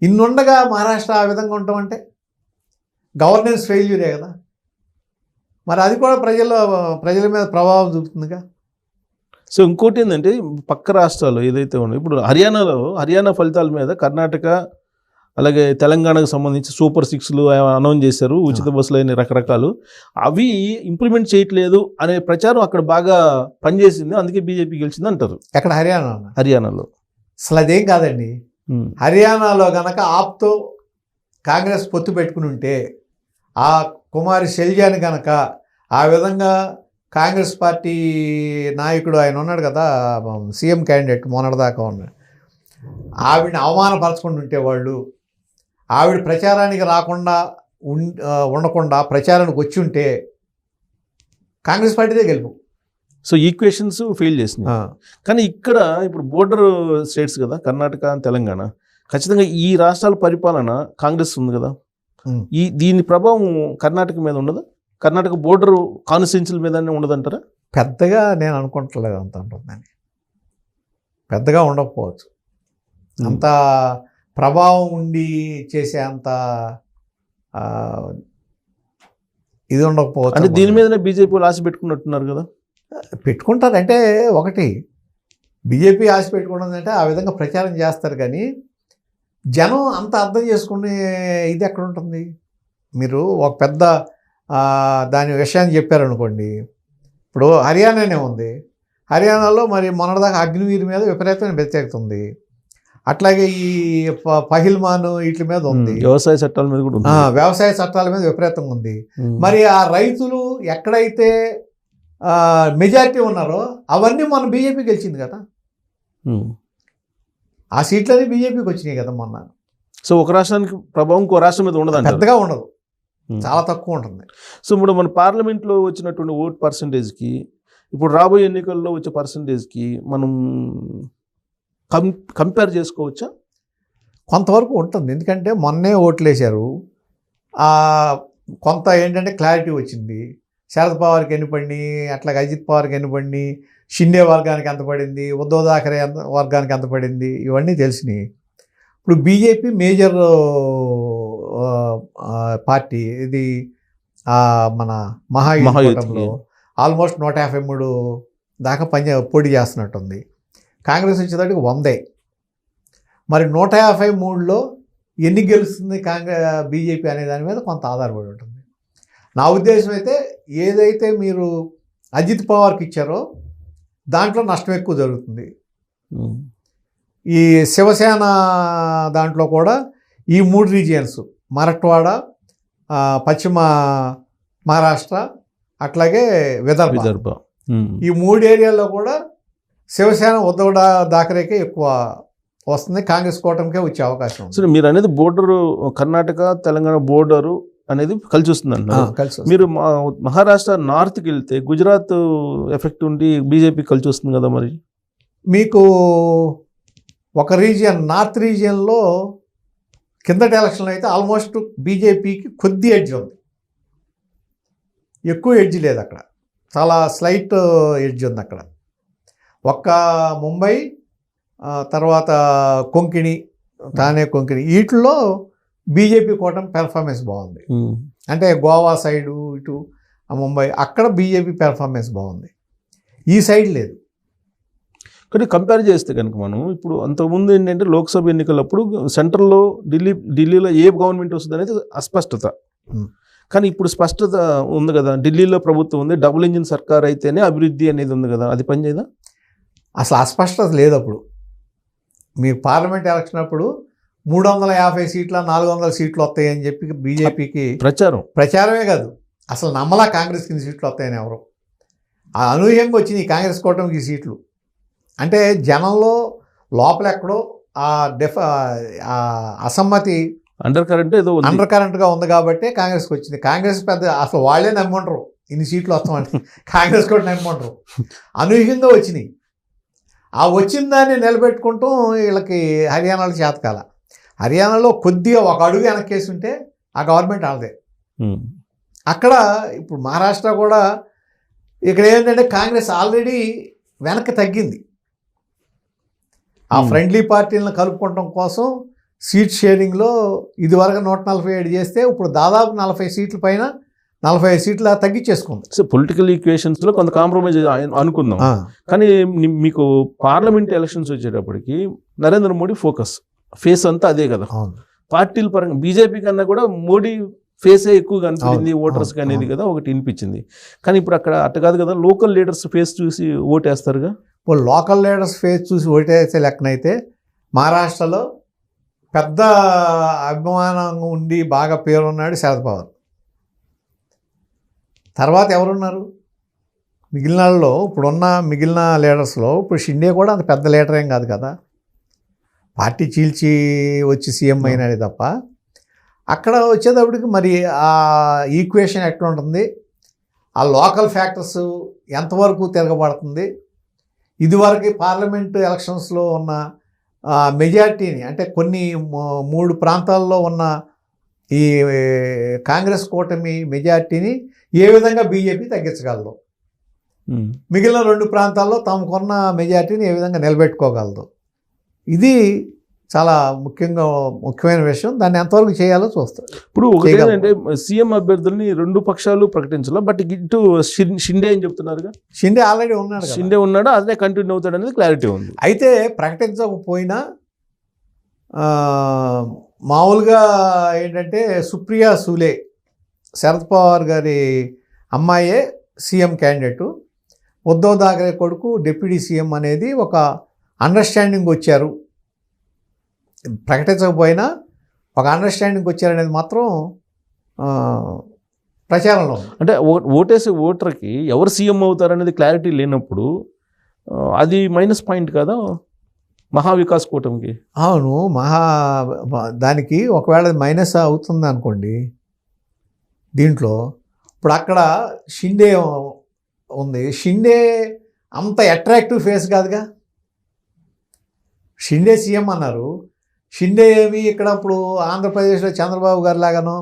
S2: ఇన్ని ఉండగా మహారాష్ట్ర ఆ విధంగా ఉంటామంటే గవర్నెన్స్ ఫెయిల్యూరే కదా. మరి అది కూడా ప్రజల మీద ప్రభావం చూపుతుందిగా.
S1: సో ఇంకోటి ఏంటంటే పక్క రాష్ట్రాలు ఏదైతే ఉన్నాయో, ఇప్పుడు హర్యానా ఫలితాల మీద కర్ణాటక అలాగే తెలంగాణకు సంబంధించి సూపర్ 6లు అనౌన్స్ చేశారు, ఉచిత బస్సులు అయిన రకరకాలు. అవి ఇంప్లిమెంట్ చేయట్లేదు అనే ప్రచారం అక్కడ బాగా పనిచేసింది, అందుకే బీజేపీ గెలిచింది అంటారు.
S2: ఎక్కడ? హర్యానాలో అసలు అదేం కాదండి. హర్యానాలో గనక ఆప్తో కాంగ్రెస్ పొత్తు పెట్టుకుని ఉంటే ఆ కుమారి శైలజాని కనుక ఆ విధంగా కాంగ్రెస్ పార్టీ నాయకుడు ఆయన ఉన్నాడు కదా, సీఎం క్యాండిడేట్ మొన్నటిదాకా ఉన్నాడు, ఆవిడని అవమానపరచుకుంటూ ఉంటేవాళ్ళు, ఆవిడ ప్రచారానికి రాకుండా ఉండకుండా ప్రచారానికి వచ్చి ఉంటే కాంగ్రెస్ పార్టీదే గెలుపు.
S1: సో ఈక్వేషన్స్ ఫెయిల్ చేసింది. కానీ ఇక్కడ ఇప్పుడు బోర్డర్ స్టేట్స్ కదా కర్ణాటక తెలంగాణ, ఖచ్చితంగా ఈ రాష్ట్రాల పరిపాలన కాంగ్రెస్ ఉంది కదా, దీని ప్రభావం కర్ణాటక మీద ఉండదు? కర్ణాటక బోర్డర్ కాన్స్టిట్యున్సీల మీదనే ఉండదంటారా?
S2: పెద్దగా నేను అనుకుంటలేదు అంత ఉంటుందని. పెద్దగా ఉండకపోవచ్చు, అంత ప్రభావం ఉండి చేసే అంత ఇది ఉండకపోవచ్చు.
S1: అంటే దీని మీదనే బీజేపీ ఆశ పెట్టుకున్నట్టున్నారు కదా.
S2: పెట్టుకుంటారంటే ఒకటి బీజేపీ ఆశ పెట్టుకున్నదంటే ఆ విధంగా ప్రచారం చేస్తారు, కానీ జనం అంత అర్థం చేసుకునే ఇది ఎక్కడ ఉంటుంది? మీరు ఒక పెద్ద దాని విషయాన్ని చెప్పారనుకోండి. ఇప్పుడు హర్యానానే ఉంది, హర్యానాలో మరి మొన్నటిదాకా అగ్నివీర్ మీద విపరీతమైన వ్యతిరేకత ఉంది. అట్లాగే ఈ పహిల్మాన్ వీటి మీద ఉంది,
S1: వ్యవసాయ చట్టాల మీద కూడా ఉంది,
S2: వ్యవసాయ చట్టాల మీద విపరీతంగా ఉంది. మరి ఆ రైతులు ఎక్కడైతే మెజారిటీ ఉన్నారో అవన్నీ మన బీజేపీ గెలిచింది కదా, ఆ సీట్లన్నీ బీజేపీకి వచ్చినాయి కదా మొన్న.
S1: సో ఒక రాష్ట్రానికి ప్రభావం ఇంకో రాష్ట్రం మీద ఉండదు,
S2: పెద్దగా ఉండదు, చాలా తక్కువ ఉంటుంది.
S1: సో ఇప్పుడు మన పార్లమెంట్లో వచ్చినటువంటి ఓట్ పర్సంటేజ్కి ఇప్పుడు రాబోయే ఎన్నికల్లో వచ్చే పర్సంటేజ్కి మనం కంపేర్ చేసుకోవచ్చా?
S2: కొంతవరకు ఉంటుంది. ఎందుకంటే మొన్నే ఓట్లు వేశారు, కొంత ఏంటంటే క్లారిటీ వచ్చింది. శరద్ పవార్కి ఎన్ని పడినాయి, అట్లాగే అజిత్ పవార్కి ఎన్ని పడినాయి, షిండే వర్గానికి ఎంత పడింది, ఉద్ధవ్ థాకరే వర్గానికి ఎంత పడింది, ఇవన్నీ తెలిసినాయి. ఇప్పుడు బీజేపీ మేజర్ పార్టీ ఇది, మన మహాయుద్ధంలో ఆల్మోస్ట్ 153 దాకా పోటీ చేస్తున్నట్టుంది. కాంగ్రెస్ వచ్చేటప్పటికి 100. మరి 153లో ఎన్ని గెలుస్తుంది బీజేపీ అనే దాని మీద కొంత ఆధారపడి ఉంటుంది. నా ఉద్దేశం అయితే ఏదైతే మీరు అజిత్ పవార్కి ఇచ్చారో దాంట్లో నష్టం ఎక్కువ జరుగుతుంది. ఈ శివసేన దాంట్లో కూడా ఈ 3 రీజియన్స్, మరాఠ్వాడా, పశ్చిమ మహారాష్ట్ర, అట్లాగే విదర్భ, ఈ 3 ఏరియాల్లో కూడా శివసేన ఉద్ధవ్ థాకరేకే ఎక్కువ వస్తుంది, కాంగ్రెస్ కూటమికే వచ్చే అవకాశం ఉంది.
S1: సరే, మీరు అనేది బోర్డరు కర్ణాటక తెలంగాణ బోర్డరు అనేది కలిసి వస్తుంది అంటున్నారు. మీరు మహారాష్ట్ర నార్త్కి వెళ్తే గుజరాత్ ఎఫెక్ట్ ఉండి బీజేపీ కలిసి వస్తుంది కదా. మరి
S2: మీకు ఒక రీజియన్, నార్త్ రీజియన్లో కిందటి ఎలక్షన్లో అయితే ఆల్మోస్ట్ బీజేపీకి కొద్ది ఎడ్జ్ ఉంది, ఎక్కువ ఎడ్జ్ లేదు అక్కడ, చాలా స్లైట్ ఎడ్జ్ ఉంది అక్కడ. ఒక్క ముంబై, తర్వాత కొంకిణి, తానే కొంకిణి, వీటిల్లో బీజేపీ కూటమి పెర్ఫార్మెన్స్ బాగుంది. అంటే గోవా సైడు, ఇటు ముంబై, అక్కడ బీజేపీ పెర్ఫార్మెన్స్ బాగుంది, ఈ సైడ్ లేదు.
S1: కానీ కంపేర్ చేస్తే కనుక మనం ఇప్పుడు అంతకుముందు ఏంటంటే లోక్సభ ఎన్నికలప్పుడు సెంట్రల్లో ఢిల్లీలో ఏ గవర్నమెంట్ వస్తుంది అనేది అస్పష్టత. కానీ ఇప్పుడు స్పష్టత ఉంది కదా, ఢిల్లీలో ప్రభుత్వం ఉంది, డబుల్ ఇంజిన్ సర్కార్ అయితేనే అభివృద్ధి అనేది ఉంది కదా, అది పనిచేయదా?
S2: అసలు అస్పష్టత లేదు. అప్పుడు మీరు పార్లమెంట్ ఎలక్షన్ అప్పుడు 350 సీట్ల 400 సీట్లు వస్తాయని చెప్పి బీజేపీకి ప్రచారమే కాదు, అసలు నమ్మలా కాంగ్రెస్కి ఇన్ని సీట్లు వస్తాయని ఎవరు. అనూహ్యంగా వచ్చినాయి కాంగ్రెస్ కూటమికి సీట్లు. అంటే జనంలో లోపల ఎక్కడో ఆ అసమ్మతి అండర్ కరెంట్గా ఉంది కాబట్టి కాంగ్రెస్కి వచ్చింది. కాంగ్రెస్ పెద్ద అసలు వాళ్ళే నమ్ముంటారు ఇన్ని సీట్లు వస్తామంటే, కాంగ్రెస్ కూడా నమ్ముంటారు. అనూహ్యంగా వచ్చినాయి. ఆ వచ్చిన దాన్ని నిలబెట్టుకుంటూ వీళ్ళకి హర్యానాలో చేతకాల. హర్యానాలో కొద్దిగా ఒక అడుగు వెనక్కేసి ఉంటే ఆ గవర్నమెంట్ వాళ్ళదే. అక్కడ ఇప్పుడు మహారాష్ట్ర కూడా ఇక్కడ ఏంటంటే కాంగ్రెస్ ఆల్రెడీ వెనక్కి తగ్గింది. ఆ ఫ్రెండ్లీ పార్టీలను కలుపుకోవడం కోసం సీట్ షేరింగ్లో ఇదివరకు 147 చేస్తే ఇప్పుడు దాదాపు 40 సీట్ల పైన 45 సీట్ల తగ్గించేసుకుంది.
S1: సో పొలిటికల్ ఈక్వేషన్స్లో కొంత కాంప్రమైజ్ అనుకుందాం. కానీ మీకు పార్లమెంట్ ఎలక్షన్స్ వచ్చేటప్పటికి నరేంద్ర మోడీ ఫేస్ అంతా అదే కదా. పార్టీల పరంగా బీజేపీ కన్నా కూడా మోడీ ఫేసే ఎక్కువ కనిపించింది ఓటర్స్కి అనేది కదా ఒకటి వినిపించింది. కానీ ఇప్పుడు అక్కడ అట్ట కాదు కదా, లోకల్ లీడర్స్ ఫేస్ చూసి ఓటేస్తారుగా.
S2: ఇప్పుడు లోకల్ లీడర్స్ ఫేస్ చూసి ఓటేసే లెక్కనైతే మహారాష్ట్రలో పెద్ద అభిమానం ఉండి బాగా పేరున్నాడు శరద్ పవార్. తర్వాత ఎవరున్నారు మిగిలిన వాళ్ళలో? ఇప్పుడున్న మిగిలిన లీడర్స్లో ఇప్పుడు షిండే కూడా అంత పెద్ద లీడర్ ఏం కాదు కదా, పార్టీ చీల్చి వచ్చి సీఎం అయినాడే తప్ప. అక్కడ వచ్చేటప్పటికి మరి ఆ ఈక్వేషన్ ఎట్లా ఉంటుంది, ఆ లోకల్ ఫ్యాక్టర్స్ ఎంతవరకు తిరగబడుతుంది. ఇదివరకు పార్లమెంట్ ఎలక్షన్స్లో ఉన్న మెజార్టీని, అంటే కొన్ని 3 ప్రాంతాల్లో ఉన్న ఈ కాంగ్రెస్ కూటమి మెజార్టీని ఏ విధంగా బీజేపీ తగ్గించగలదు, మిగిలిన 2 ప్రాంతాల్లో తమకున్న మెజార్టీని ఏ విధంగా నిలబెట్టుకోగలదు, ఇది చాలా ముఖ్యమైన విషయం. దాన్ని ఎంతవరకు చేయాలో చూస్తారు.
S1: ఇప్పుడు ఏంటంటే సీఎం అభ్యర్థుల్ని 2 పక్షాలు ప్రకటించాలి, బట్ ఇటు షిండే అని చెప్తున్నారుగా.
S2: షిండే ఆల్రెడీ
S1: ఉన్నాడు, అదే కంటిన్యూ అవుతాడు అనేది క్లారిటీ ఉంది.
S2: అయితే ప్రకటించకపోయినా మామూలుగా ఏంటంటే సుప్రియా సూలే, శరద్ పవార్ గారి అమ్మాయే సీఎం క్యాండిడేటు, ఉద్ధవ్ థాకరే కొడుకు డిప్యూటీ సీఎం అనేది ఒక అండర్స్టాండింగ్ వచ్చారు. ప్రకటించకపోయినా ఒక అండర్స్టాండింగ్ వచ్చారనేది మాత్రం ప్రచారంలో ఉంది.
S1: అంటే ఓటేసే ఓటర్కి ఎవరు సీఎం అవుతారనేది క్లారిటీ లేనప్పుడు అది మైనస్ పాయింట్ కదా మహావికాస్ కూటమికి.
S2: అవును, దానికి ఒకవేళ మైనస్ అవుతుంది అనుకోండి దీంట్లో. ఇప్పుడు అక్కడ షిండే ఉంది. షిండే అంత అట్రాక్టివ్ ఫేస్ కాదుగా. షిండే సీఎం అన్నారు. షిండే ఏమి ఇక్కడ ఇప్పుడు ఆంధ్రప్రదేశ్లో చంద్రబాబు గారు లాగానో,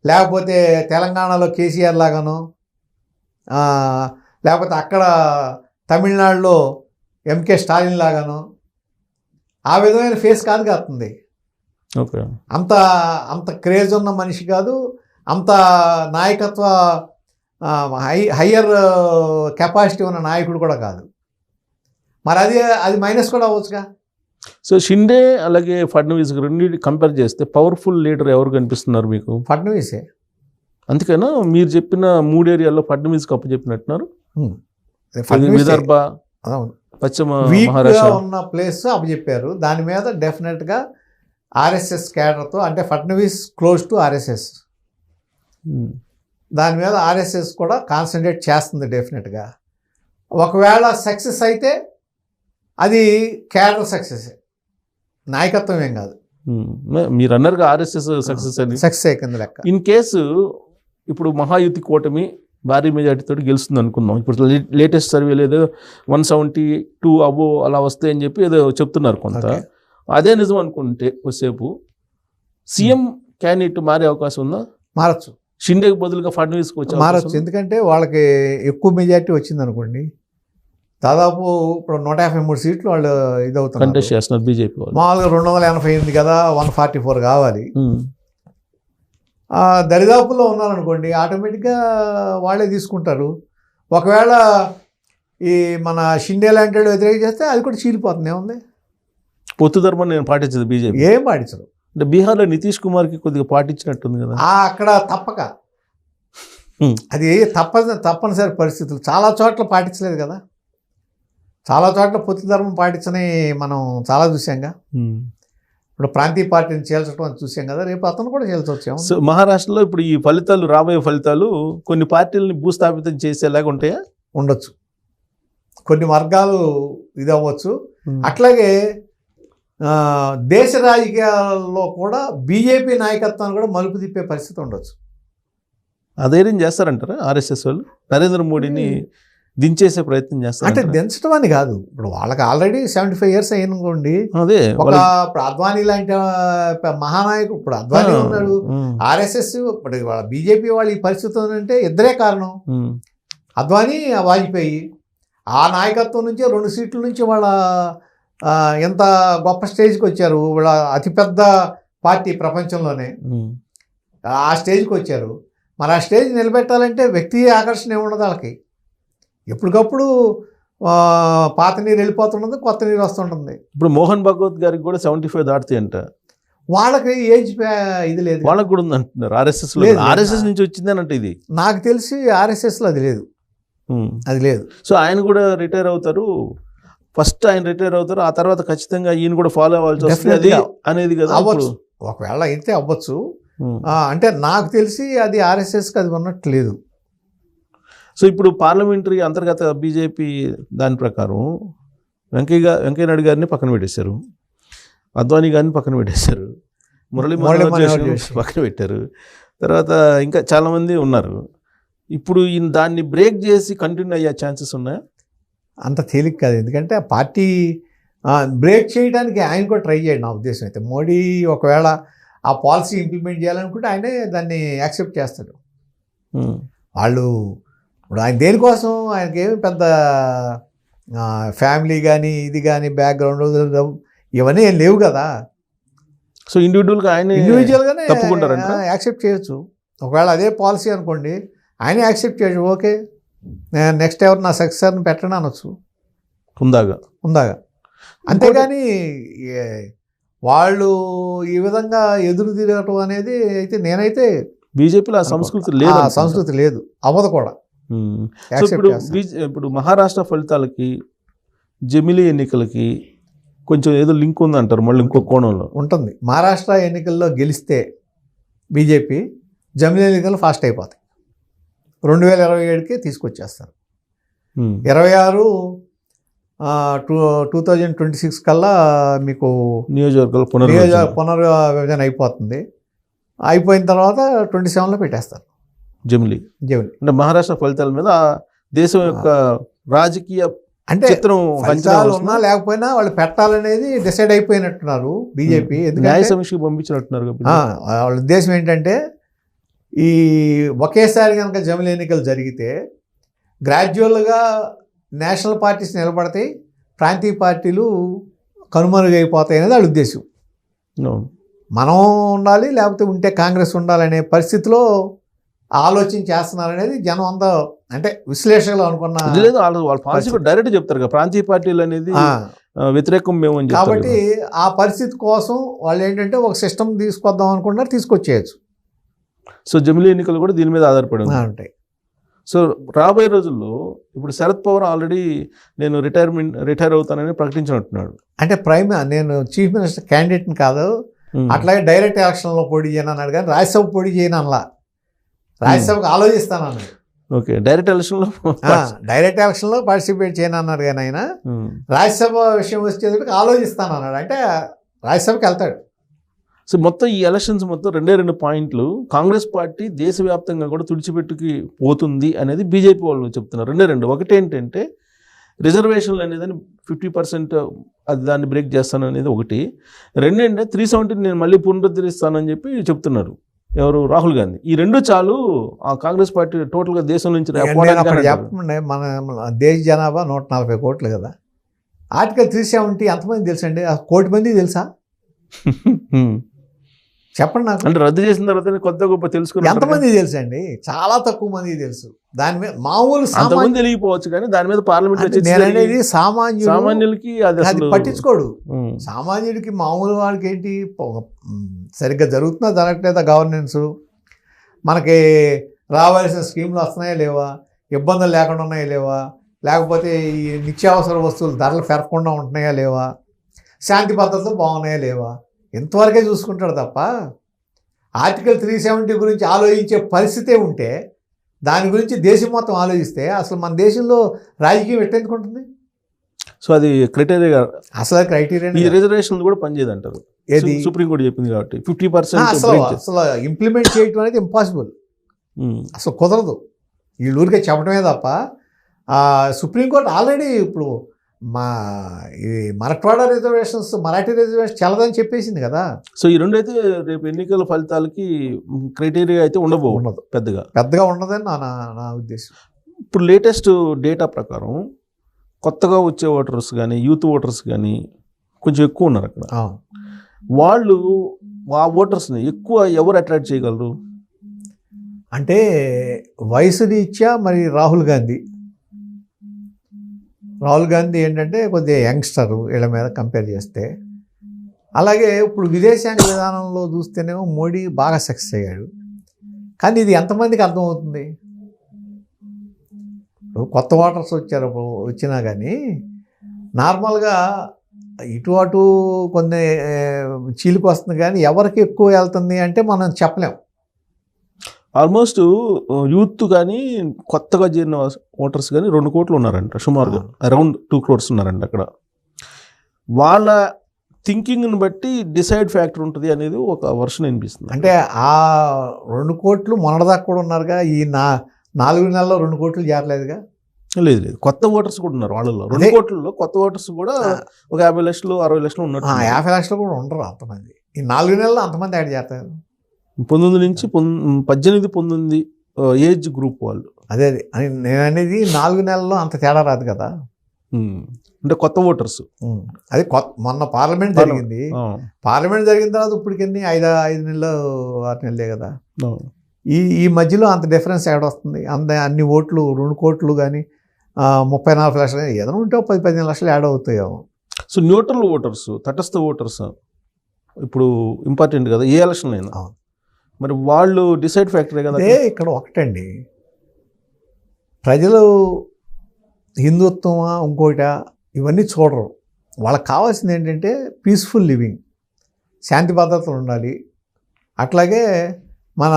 S2: లేకపోతే తెలంగాణలో కేసీఆర్ లాగానో, లేకపోతే అక్కడ తమిళనాడులో ఎంకే స్టాలిన్ లాగానో ఆ విధమైన ఫేస్ కాదు కాస్తుంది.
S1: ఓకే,
S2: అంత అంత క్రేజ్ ఉన్న మనిషి కాదు, అంత నాయకత్వ హయ్యర్ కెపాసిటీ ఉన్న నాయకుడు కూడా కాదు. మరి అది మైనస్ కూడా అవ్వచ్చుగా.
S1: సో షిండే అలాగే ఫడ్నవీస్ రెండు కంపేర్ చేస్తే పవర్ఫుల్ లీడర్ ఎవరు కనిపిస్తున్నారు మీకు?
S2: ఫడ్నవీసే.
S1: అందుకేనా మీరు చెప్పిన 3 ఏరియాల్లో ఫడ్నవీస్కి అప్పు చెప్పినట్టున్నారు? విదర్భ, పశ్చిమ మహారాష్ట్ర
S2: ఉన్న ప్లేస్ అప్పు చెప్పారు. దాని మీద డెఫినెట్గా ఆర్ఎస్ఎస్ క్యాడర్తో, అంటే ఫడ్నవీస్ క్లోజ్ టు ఆర్ఎస్ఎస్, దాని మీద ఆర్ఎస్ఎస్ కూడా కాన్సన్ట్రేట్ చేస్తుంది డెఫినెట్గా. ఒకవేళ సక్సెస్ అయితే అది క్యాడర్ సక్సెస్, నాయకత్వం ఏం కాదు.
S1: మీరు అన్నారుగా ఆర్ఎస్ఎస్ సక్సెస్ అని.
S2: సక్సెస్ కింద లెక్క.
S1: ఇన్ కేసు ఇప్పుడు మహాయుతి కూటమి భారీ మెజార్టీతో గెలుస్తుంది అనుకుందాం. ఇప్పుడు లేటెస్ట్ సర్వేలు ఏదో 172 అబో అలా వస్తాయని చెప్పి ఏదో చెప్తున్నారు కొంత. అదే నిజం అనుకుంటే కొద్దిసేపు సీఎం క్యాండిడేట్ మారే అవకాశం ఉందా?
S2: మారచ్చు.
S1: షిండేకి బదులుగా ఫడ్నవీస్కి వచ్చి
S2: మారచ్చు. ఎందుకంటే వాళ్ళకి ఎక్కువ మెజార్టీ వచ్చింది అనుకోండి, దాదాపు ఇప్పుడు 153 సీట్లు వాళ్ళు ఇదవుతున్నారు,
S1: కంటెస్ట్ చేస్తున్నారు బీజేపీ వాళ్ళు.
S2: మామూలుగా 288 కదా, 144 కావాలి. దరిదాపుల్లో ఉన్నారనుకోండి, ఆటోమేటిక్గా వాళ్ళే తీసుకుంటారు. ఒకవేళ ఈ మన షిండే లాంటి వాళ్ళు వ్యతిరేక చేస్తే అది కూడా చీలిపోతుంది. ఏముంది,
S1: పొత్తు ధర్మం నేను పాటించదు బీజేపీ.
S2: ఏం పాటించరు.
S1: అంటే బీహార్లో నితీష్ కుమార్కి కొద్దిగా పాటించినట్టుంది కదా.
S2: అక్కడ తప్పక అది తప్పనిసరి పరిస్థితులు. చాలా చోట్ల పాటించలేదు కదా, చాలా చోట్ల పొత్తు ధర్మం పాటించని మనం చాలా చూసాంగా. ఇప్పుడు ప్రాంతీయ పార్టీని చేల్చడం అని చూసాం కదా, రేపు అతను కూడా చేల్చొచ్చాము.
S1: సో మహారాష్ట్రలో ఇప్పుడు ఈ ఫలితాలు, రాబోయే ఫలితాలు కొన్ని పార్టీలని భూస్థాపితం చేసేలాగా ఉంటాయా?
S2: ఉండొచ్చు, కొన్ని వర్గాలు ఇది అవ్వచ్చు. అట్లాగే దేశ రాజకీయాల్లో కూడా బీజేపీ నాయకత్వాన్ని కూడా మలుపు తిప్పే పరిస్థితి ఉండొచ్చు.
S1: అధైర్యం చేస్తారంటారా ఆర్ఎస్ఎస్ వాళ్ళు? నరేంద్ర మోడీని దించేసే ప్రయత్నం చేస్తారు.
S2: అంటే దించడం అని కాదు, ఇప్పుడు వాళ్ళకి ఆల్రెడీ 75 years అయ్యనుకోండి.
S1: అదే
S2: ఇప్పుడు అద్వానీ లాంటి మహానాయకుడు, ఇప్పుడు అద్వానీ ఉన్నాడు, ఆర్ఎస్ఎస్, ఇప్పుడు వాళ్ళ బీజేపీ వాళ్ళు ఈ పరిస్థితి అంటే ఇద్దరే కారణం, అద్వానీ, వాజ్పేయి. ఆ నాయకత్వం నుంచే 2 సీట్ల నుంచి వాళ్ళ ఎంత గొప్ప స్టేజ్కి వచ్చారు. వాళ్ళ అతిపెద్ద పార్టీ ప్రపంచంలోనే ఆ స్టేజ్కి వచ్చారు. మరి ఆ స్టేజ్ నిలబెట్టాలంటే వ్యక్తి ఆకర్షణ ఏముండదు వాళ్ళకి. ఎప్పటికప్పుడు పాత నీరు వెళ్ళిపోతుంటుంది, కొత్త నీరు వస్తుంటుంది.
S1: ఇప్పుడు మోహన్ భగవత్ గారికి కూడా 75 దాటుతాయి అంట.
S2: వాళ్ళకి ఏజ్ ఇది లేదు,
S1: వాళ్ళకి కూడా ఉంది అంటున్నారు. ఆర్ఎస్ఎస్ నుంచి వచ్చిందేనంట ఇది.
S2: నాకు తెలిసి ఆర్ఎస్ఎస్లో అది లేదు, అది లేదు.
S1: సో ఆయన కూడా రిటైర్ అవుతారు, ఫస్ట్ ఆయన రిటైర్ అవుతారు, ఆ తర్వాత ఖచ్చితంగా ఈయన కూడా ఫాలో అవ్వాల్సి వస్తుంది అనేది కదా.
S2: అవ్వచ్చు, ఒకవేళ అయితే అవ్వచ్చు. అంటే నాకు తెలిసి అది ఆర్ఎస్ఎస్కి అది ఉన్నట్టు లేదు.
S1: సో ఇప్పుడు పార్లమెంటరీ అంతర్గత బీజేపీ దాని ప్రకారం వెంకయ్య నాయుడు గారిని పక్కన పెట్టేశారు, అద్వానీ గారిని పక్కన పెట్టేశారు, మురళీ మనోహర్ జోషి పక్కన పెట్టారు, తర్వాత ఇంకా చాలామంది ఉన్నారు. ఇప్పుడు దాన్ని బ్రేక్ చేసి కంటిన్యూ అయ్యే ఛాన్సెస్ ఉన్నాయా?
S2: అంత తేలిక కాదు. ఎందుకంటే ఆ పార్టీ బ్రేక్ చేయడానికి ఆయన కూడా ట్రై చేయండి. నా ఉద్దేశం అయితే మోడీ ఒకవేళ ఆ పాలసీ ఇంప్లిమెంట్ చేయాలనుకుంటే ఆయనే దాన్ని యాక్సెప్ట్ చేస్తాడు. వాళ్ళు ఇప్పుడు ఆయన దేనికోసం, ఆయనకి ఏమి పెద్ద ఫ్యామిలీ కానీ ఇది కానీ బ్యాక్గ్రౌండ్ ఇవన్నీ ఏం లేవు కదా.
S1: సో ఇండివిజువల్గానే తప్పుకుంటారంట,
S2: యాక్సెప్ట్ చేయొచ్చు. ఒకవేళ అదే పాలసీ అనుకోండి, ఆయన యాక్సెప్ట్ చేయొచ్చు. ఓకే, నేను నెక్స్ట్ ఎవరు నా సక్సెసర్ని పెట్టను అనొచ్చు ఉందాగా. అంతేగాని వాళ్ళు ఈ విధంగా ఎదురు తిరగటం అనేది అయితే నేనైతే
S1: బీజేపీలో ఆ సంస్కృతి
S2: లేదు, అవ్వదు కూడా.
S1: ఇప్పుడు మహారాష్ట్ర ఫలితాలకి జమిలీ ఎన్నికలకి కొంచెం ఏదో లింక్ ఉందంటారు, మళ్ళీ ఇంకో కోణంలో ఉంటుంది.
S2: మహారాష్ట్ర ఎన్నికల్లో గెలిస్తే బీజేపీ జమిలీ ఎన్నికలు ఫాస్ట్ అయిపోతాయి. 2027కి తీసుకొచ్చేస్తారు. 26 2026 కల్లా మీకు
S1: నియోజకవర్గాలు
S2: పునర్విభజన అయిపోతుంది. అయిపోయిన తర్వాత 27లో పెట్టేస్తారు
S1: జమిలీ. అంటే మహారాష్ట్ర ఫలితాల మీద దేశం యొక్క రాజకీయ
S2: అంటే
S1: చిత్రం
S2: ఫలితాలు ఉన్నా లేకపోయినా వాళ్ళు పెట్టాలనేది డిసైడ్ అయిపోయినట్టున్నారు బీజేపీ.
S1: న్యాయ సమీక్షకు పంపించినట్టున్నారు
S2: వాళ్ళ ఉద్దేశం ఏంటంటే ఈ ఒకేసారి కనుక జమిలి ఎన్నికలు జరిగితే గ్రాడ్యువల్గా నేషనల్ పార్టీస్ నిలబడతాయి, ప్రాంతీయ పార్టీలు కనుమరుగైపోతాయి అనేది వాళ్ళ ఉద్దేశం. మనం ఉండాలి లేకపోతే ఉంటే కాంగ్రెస్ ఉండాలనే పరిస్థితిలో ఆలోచన చేస్తున్నారనేది జనం అంతా అంటే విశ్లేషకులు అనుకున్న.
S1: లేదు, వాళ్ళ పాలసీ డైరెక్ట్ చెప్తారు కదా, ప్రాంతీయ పార్టీలు అనేది వ్యతిరేకం మేము అని.
S2: కాబట్టి ఆ పరిస్థితి కోసం వాళ్ళు ఏంటంటే ఒక సిస్టమ్ తీసుకొద్దాం అనుకుంటారు, తీసుకొచ్చేయచ్చు.
S1: సో జమిలి ఎన్నికలు కూడా దీని మీద ఆధారపడి ఉంటాయి. సో రాబోయే రోజుల్లో ఇప్పుడు శరద్ పవార్ ఆల్రెడీ నేను రిటైర్ అవుతానని ప్రకటించినట్టున్నాడు.
S2: అంటే నేను చీఫ్ మినిస్టర్ క్యాండిడేట్ని కాదు, అట్లాగే డైరెక్ట్ ఎలక్షన్లో పోటీ చేయను అన్నాడు, కానీ రాజ్యసభ పోటీ చేయను అనలా, రాజ్యసభకు ఆలోచిస్తాను అన్నాడు.
S1: ఓకే, డైరెక్ట్
S2: ఎలక్షన్లో పార్టిసిపేట్ చేయను అన్నాడు, కానీ ఆయన రాజ్యసభ విషయం వచ్చేటప్పుడు ఆలోచిస్తాను అన్నాడు. అంటే రాజ్యసభకి వెళ్తాడు.
S1: సో మొత్తం ఈ ఎలక్షన్స్ మొత్తం 2 పాయింట్లు కాంగ్రెస్ పార్టీ దేశవ్యాప్తంగా కూడా తుడిచిపెట్టుకి పోతుంది అనేది బీజేపీ వాళ్ళు చెప్తున్నారు. 2 ఒకటి ఏంటంటే రిజర్వేషన్లు అనేది 50% అది దాన్ని బ్రేక్ చేస్తాను అనేది ఒకటి. 2 అంటే 370 నేను మళ్ళీ పునరుద్ధరిస్తానని చెప్పి చెప్తున్నారు ఎవరు, రాహుల్ గాంధీ. ఈ 2 చాలు ఆ కాంగ్రెస్ పార్టీ టోటల్గా దేశం నుంచి
S2: చెప్పండి. మన దేశ జనాభా 140 కోట్లు కదా. ఆర్టికల్ 370 ఎంతమంది తెలుసండి? 1 కోటి మంది తెలుసా? చెప్పండి నాకు.
S1: అంటే రద్దు చేసిన తర్వాత కొత్త గొప్ప తెలుసుకుని
S2: ఎంతమంది తెలుసు అండి? చాలా తక్కువ మంది తెలుసు. దాని మీద మామూలు
S1: సామాన్యులు తెలియకపోవచ్చు, కానీ దాని మీద పార్లమెంట్
S2: నేను అనేది
S1: సామాన్యులకి అది
S2: పట్టించుకోడు. సామాన్యుడికి మామూలు వాళ్ళకి ఏంటి, సరిగ్గా జరుగుతుందా జరగట్లేదా గవర్నెన్స్, మనకి రావాల్సిన స్కీమ్లు వస్తున్నాయా లేవా, ఇబ్బందులు లేకుండా ఉన్నాయా లేవా, లేకపోతే ఈ నిత్యావసర వస్తువులు ధరలు పెరగకుండా ఉంటున్నాయా లేవా, శాంతి భద్రతలు బాగున్నాయా లేవా, ఇంతవరకే చూసుకుంటాడు తప్ప ఆర్టికల్ 370 గురించి ఆలోచించే పరిస్థితే ఉంటే దాని గురించి దేశం మొత్తం ఆలోచిస్తే అసలు మన దేశంలో రాజకీయం ఎట్టెందుకుంటుంది?
S1: సో అది క్రైటీరియా,
S2: అసలు క్రైటీరియా.
S1: ఈ రిజర్వేషన్ కూడా పనిచేయదు అంటారు, ఏది సుప్రీంకోర్టు చెప్పింది కాబట్టి 50%
S2: అసలు ఇంప్లిమెంట్ చేయడం అనేది ఇంపాసిబుల్, అసలు కుదరదు. ఈ ఊరికే చెప్పడమే తప్ప సుప్రీంకోర్టు ఆల్రెడీ ఇప్పుడు ఈ మరాఠవాడ రిజర్వేషన్స్, మరాఠీ రిజర్వేషన్ చల్లదని చెప్పేసింది కదా.
S1: సో ఈ 2 అయితే రేపు ఎన్నికల ఫలితాలకి క్రైటీరియా అయితే ఉండదు, పెద్దగా
S2: ఉండదని నా ఉద్దేశం.
S1: ఇప్పుడు లేటెస్ట్ డేటా ప్రకారం కొత్తగా వచ్చే ఓటర్స్ కానీ యూత్ ఓటర్స్ కానీ కొంచెం ఎక్కువ ఉన్నారు అక్కడ. వాళ్ళు ఆ ఓటర్స్ని ఎక్కువ ఎవరు అట్రాక్ట్ చేయగలరు
S2: అంటే వయసు రీత్యా మరి రాహుల్ గాంధీ ఏంటంటే కొద్దిగా యంగ్స్టర్ వీళ్ళ మీద కంపేర్ చేస్తే. అలాగే ఇప్పుడు విదేశాంగ విధానంలో చూస్తేనేమో మోడీ బాగా సక్సెస్ అయ్యాడు, కానీ ఇది ఎంతమందికి అర్థమవుతుంది? కొత్త ఓటర్స్ వచ్చినా కానీ నార్మల్గా ఇటు అటు కొన్ని చీలికి వస్తుంది, కానీ ఎవరికి ఎక్కువ వెళ్తుంది అంటే మనం చెప్పలేం.
S1: ఆల్మోస్ట్ యూత్ కానీ కొత్తగా చేరిన ఓటర్స్ కానీ 2 కోట్లు ఉన్నారంట, సుమారుగా అరౌండ్ 2 crores ఉన్నారంట. అక్కడ వాళ్ళ థింకింగ్ని బట్టి డిసైడ్ ఫ్యాక్టర్ ఉంటుంది అనేది ఒక వర్షన్ అనిపిస్తుంది.
S2: అంటే ఆ 2 కోట్లు మొన్నటిదాకా కూడా ఉన్నారుగా, ఈ 4 నెలల్లో 2 కోట్లు చేరలేదుగా.
S1: లేదు, కొత్త ఓటర్స్ కూడా ఉన్నారు వాళ్ళలో. 2 కోట్లలో కొత్త ఓటర్స్ కూడా ఒక 50 లక్షలు 60 లక్షలు ఉన్నారు.
S2: 50 లక్షలు కూడా ఉండరు అంతమంది. ఈ 4 నెలల్లో అంతమంది యాడ్ చేస్తారు.
S1: 19 నుంచి 18, 19 ఏజ్ గ్రూప్ వాళ్ళు.
S2: అదే నేను అనేది 4 నెలల్లో అంత తేడా రాదు కదా.
S1: అంటే కొత్త ఓటర్స్.
S2: అది మొన్న పార్లమెంట్ జరిగింది, పార్లమెంట్ జరిగిన తర్వాత ఇప్పటికి 5 నెలలు 6 నెలలే కదా. ఈ మధ్యలో అంత డిఫరెన్స్ యాడ్ వస్తుంది. అన్ని ఓట్లు 2 కోట్లు కానీ 34 లక్షలు ఏదైనా ఉంటే 10-15 లక్షలు యాడ్ అవుతాయేమో.
S1: సో న్యూట్రల్ ఓటర్స్, తటస్థ ఓటర్స్ ఇప్పుడు ఇంపార్టెంట్ కదా ఏ ఎలక్షన్ అయినా. మరి వాళ్ళు డిసైడ్ ఫ్యాక్టరే కదా.
S2: ఇక్కడ ఒకటండి, ప్రజలు హిందుత్వమా ఇంకోట ఇవన్నీ చూడరు. వాళ్ళకి కావాల్సింది ఏంటంటే పీస్ఫుల్ లివింగ్, శాంతి భద్రతలు ఉండాలి. అట్లాగే మన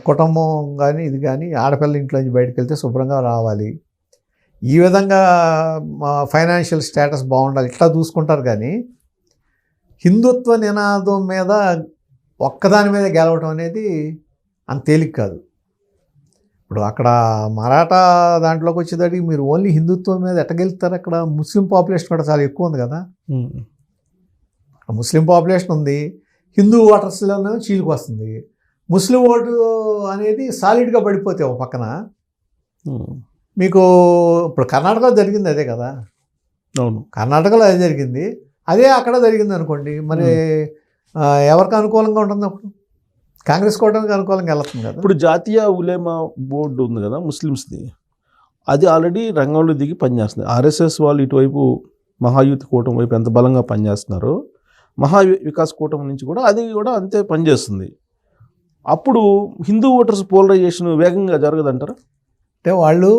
S2: కుటుంబం కానీ ఇది కానీ ఆడపిల్ల ఇంట్లోంచి బయటకు వెళ్తే శుభ్రంగా రావాలి, ఈ విధంగా ఫైనాన్షియల్ స్టేటస్ బాగుండాలి, ఇట్లా చూసుకుంటారు. కానీ హిందుత్వ నినాదం మీద ఒక్కదాని మీద గెలవడం అనేది అంత తేలిక కాదు. ఇప్పుడు అక్కడ మరాఠా దాంట్లోకి వచ్చేదానికి మీరు ఓన్లీ హిందుత్వం మీద ఎట్టగెలుతారు. అక్కడ ముస్లిం పాపులేషన్ కూడా చాలా ఎక్కువ ఉంది కదా. ముస్లిం పాపులేషన్ ఉంది, హిందూ ఓటర్స్లోనే చీలికి వస్తుంది. ముస్లిం ఓటు అనేది సాలిడ్గా పడిపోతే ఒక పక్కన మీకు ఇప్పుడు కర్ణాటకలో జరిగింది అదే కదా.
S1: అవును,
S2: కర్ణాటకలో అదే జరిగింది, అదే అక్కడ జరిగింది అనుకోండి, మరి ఎవరికి అనుకూలంగా ఉంటుంది అప్పుడు? కాంగ్రెస్ కూటమికి అనుకూలంగా వెళ్తుంది కదా.
S1: ఇప్పుడు జాతీయ ఉలేమా బోర్డు ఉంది కదా ముస్లిమ్స్ది, అది ఆల్రెడీ రంగంలో దిగి పనిచేస్తుంది. ఆర్ఎస్ఎస్ వాళ్ళు ఇటువైపు మహాయూత్ కూటమి వైపు ఎంత బలంగా పనిచేస్తున్నారో మహా వికాస్ కూటమి నుంచి కూడా అది కూడా అంతే పనిచేస్తుంది. అప్పుడు హిందూ ఓటర్స్ పోలరైజేషన్ వేగంగా జరగదంటారా?
S2: అంటే వాళ్ళు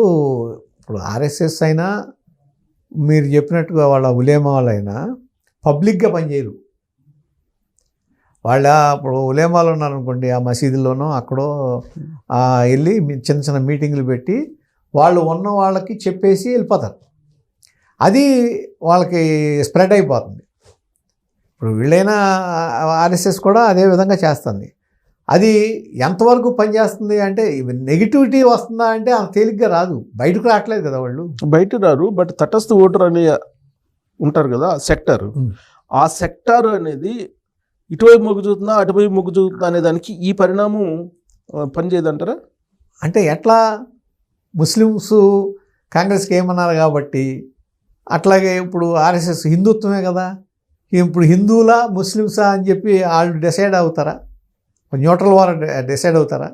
S2: ఇప్పుడు ఆర్ఎస్ఎస్ అయినా మీరు చెప్పినట్టుగా వాళ్ళ ఉలేమా వాళ్ళైనా పబ్లిక్గా పనిచేయరు. వాళ్ళ ఇప్పుడు ఉలేమాలు ఉన్నారనుకోండి, ఆ మసీదుల్లోనో అక్కడో వెళ్ళి చిన్న చిన్న మీటింగ్లు పెట్టి వాళ్ళు ఉన్న వాళ్ళకి చెప్పేసి వెళ్ళిపోతారు. అది వాళ్ళకి స్ప్రెడ్ అయిపోతుంది. ఇప్పుడు వీళ్ళైనా ఆర్ఎస్ఎస్ కూడా అదే విధంగా చేస్తుంది. అది ఎంతవరకు పనిచేస్తుంది అంటే నెగిటివిటీ వస్తుందా అంటే అంత తేలిగ్గా రాదు, బయటకు రావట్లేదు కదా వాళ్ళు.
S1: బయట రారు, బట్ తటస్థ ఓటర్ అనే ఉంటారు కదా సెక్టర్, ఆ సెక్టార్ అనేది ఇటువైపు మొగ్గు చూపుతుందా అటువైపు మొగ్గు చూపుతుందా అనే దానికి ఈ పరిణామం పనిచేయదంటారా?
S2: అంటే ఎట్లా ముస్లిమ్స్ కాంగ్రెస్కి ఏమన్నారు కాబట్టి, అట్లాగే ఇప్పుడు ఆర్ఎస్ఎస్ హిందుత్వమే కదా, ఇప్పుడు హిందువులా ముస్లిమ్సా అని చెప్పి వాళ్ళు డిసైడ్ అవుతారా? న్యూట్రల్ వారు డిసైడ్ అవుతారా?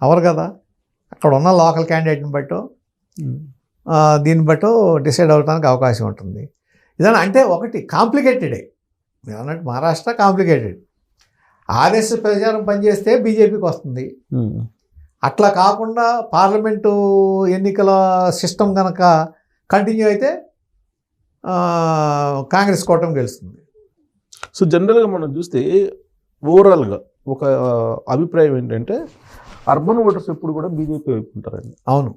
S2: అవరు కదా. అక్కడ ఉన్న లోకల్ క్యాండిడేట్ని బట్టో దీన్ని బట్టో డిసైడ్ అవడానికి అవకాశం ఉంటుంది. ఇదన్నా అంటే ఒకటి కాంప్లికేటెడే మీరు అన్నట్టు. మహారాష్ట్ర కాంప్లికేటెడ్. ఆర్ఎస్ఎస్ ప్రచారం పనిచేస్తే బీజేపీకి వస్తుంది. అట్లా కాకుండా పార్లమెంటు ఎన్నికల సిస్టమ్ కనుక కంటిన్యూ అయితే కాంగ్రెస్ కూటమి గెలుస్తుంది.
S1: సో జనరల్గా మనం చూస్తే ఓవరాల్గా ఒక అభిప్రాయం ఏంటంటే అర్బన్ ఓటర్స్ ఎప్పుడు కూడా బీజేపీ వైపు ఉంటారండి.
S2: అవును.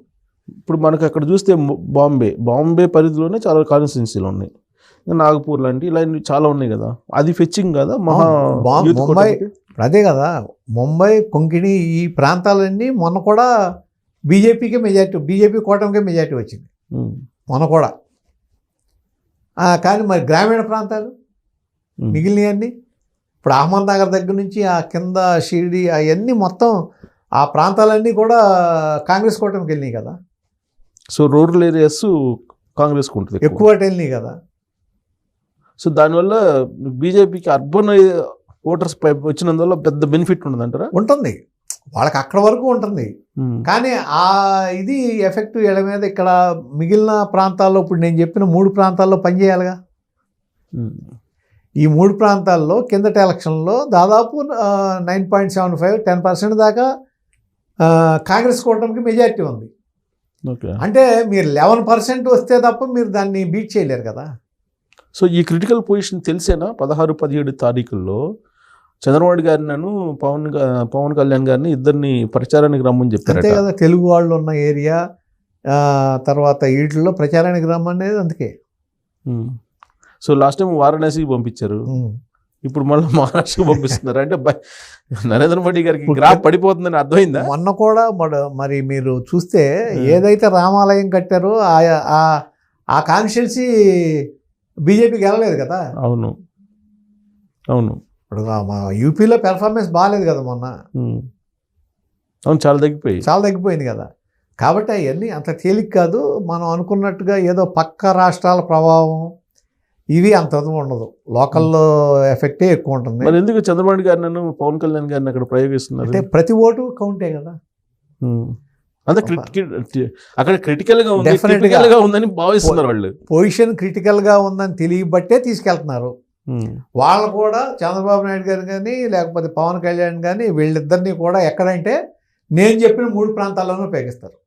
S1: ఇప్పుడు మనకు అక్కడ చూస్తే బాంబే పరిధిలోనే చాలా కాన్స్టిట్యున్సీలు ఉన్నాయి, నాగపూర్ లాంటి ఇలాంటివి చాలా ఉన్నాయి కదా. అది ఫెచ్చింగ్ కదా
S2: ముంబై. అదే కదా, ముంబై, కొంకిణి ఈ ప్రాంతాలన్నీ మొన్న కూడా బీజేపీకే మెజార్టీ, బీజేపీ కూటమికే మెజార్టీ వచ్చింది మొన్న కూడా. కానీ మరి గ్రామీణ ప్రాంతాలు మిగిలినవన్నీ ఇప్పుడు అహ్మద్నగర్ దగ్గర నుంచి ఆ కింద షిరిడి అవన్నీ మొత్తం ఆ ప్రాంతాలన్నీ కూడా కాంగ్రెస్ కూటమికి వెళ్ళినాయి కదా.
S1: సో రూరల్ ఏరియాస్ కాంగ్రెస్కి ఉంటుంది,
S2: ఎక్కువ వెళ్ళినాయి కదా.
S1: సో దానివల్ల బీజేపీకి అర్బన్ ఓటర్స్ వచ్చినందువల్ల పెద్ద బెనిఫిట్ ఉండదంటారా?
S2: ఉంటుంది, వాళ్ళకి అక్కడ వరకు ఉంటుంది. కానీ ఆ ఇది ఎఫెక్ట్ వీళ్ళ మీద ఇక్కడ మిగిలిన ప్రాంతాల్లో ఇప్పుడు నేను చెప్పిన 3 ప్రాంతాల్లో పనిచేయాలిగా. ఈ 3 ప్రాంతాల్లో కిందటి ఎలక్షన్లో దాదాపు 9.75 10% దాకా కాంగ్రెస్ కూటమికి మెజారిటీ ఉంది. అంటే మీరు 11% వస్తే తప్ప మీరు దాన్ని బీట్ చేయలేరు కదా.
S1: సో ఈ క్రిటికల్ పొజిషన్ తెలిసేనా 16-17 తారీఖుల్లో చంద్రబాబు గారిని పవన్ కళ్యాణ్ గారిని ఇద్దరిని ప్రచారానికి రమ్మని చెప్పారు.
S2: అంతే కదా, తెలుగు వాళ్ళు ఉన్న ఏరియా తర్వాత వీటిల్లో ప్రచారానికి రమ్మనేది అందుకే.
S1: సో లాస్ట్ టైం వారణాసికి పంపించారు, ఇప్పుడు మళ్ళీ మహారాష్ట్రకి పంపిస్తున్నారు. అంటే నరేంద్ర మోడీ గారికి గ్రాఫ్ పడిపోతుందని అర్థమైందా?
S2: మొన్న కూడా మరి మీరు చూస్తే ఏదైతే రామాలయం కట్టారో ఆ కాన్స్టిట్యున్సీ బీజేపీకి వెళ్ళలేదు కదా.
S1: అవును అవును.
S2: ఇప్పుడు మా యూపీలో పెర్ఫార్మెన్స్ బాగాలేదు కదా మొన్న.
S1: అవును, చాలా
S2: తగ్గిపోయింది కదా. కాబట్టి అవన్నీ అంత తేలిక కాదు. మనం అనుకున్నట్టుగా ఏదో పక్క రాష్ట్రాల ప్రభావం ఇవి అంత ఉండదు, లోకల్లో ఎఫెక్టే ఎక్కువ ఉంటుంది.
S1: మరి ఎందుకు చంద్రబాబు గారిని పవన్ కళ్యాణ్ గారిని అక్కడ ప్రయోగిస్తున్నారు?
S2: అంటే ప్రతి ఓటు కౌంటే కదా.
S1: అంటే అక్కడ క్రిటికల్గా ఉందని భావిస్తున్నారు వాళ్ళు.
S2: పొజిషన్ క్రిటికల్గా ఉందని తెలియబట్టే తీసుకెళ్తున్నారు. వాళ్ళు కూడా చంద్రబాబు నాయుడు గారు కానీ లేకపోతే పవన్ కళ్యాణ్ కానీ వీళ్ళిద్దరినీ కూడా ఎక్కడంటే నేను చెప్పిన 3 ప్రాంతాల్లోనూ ఉపయోగిస్తారు.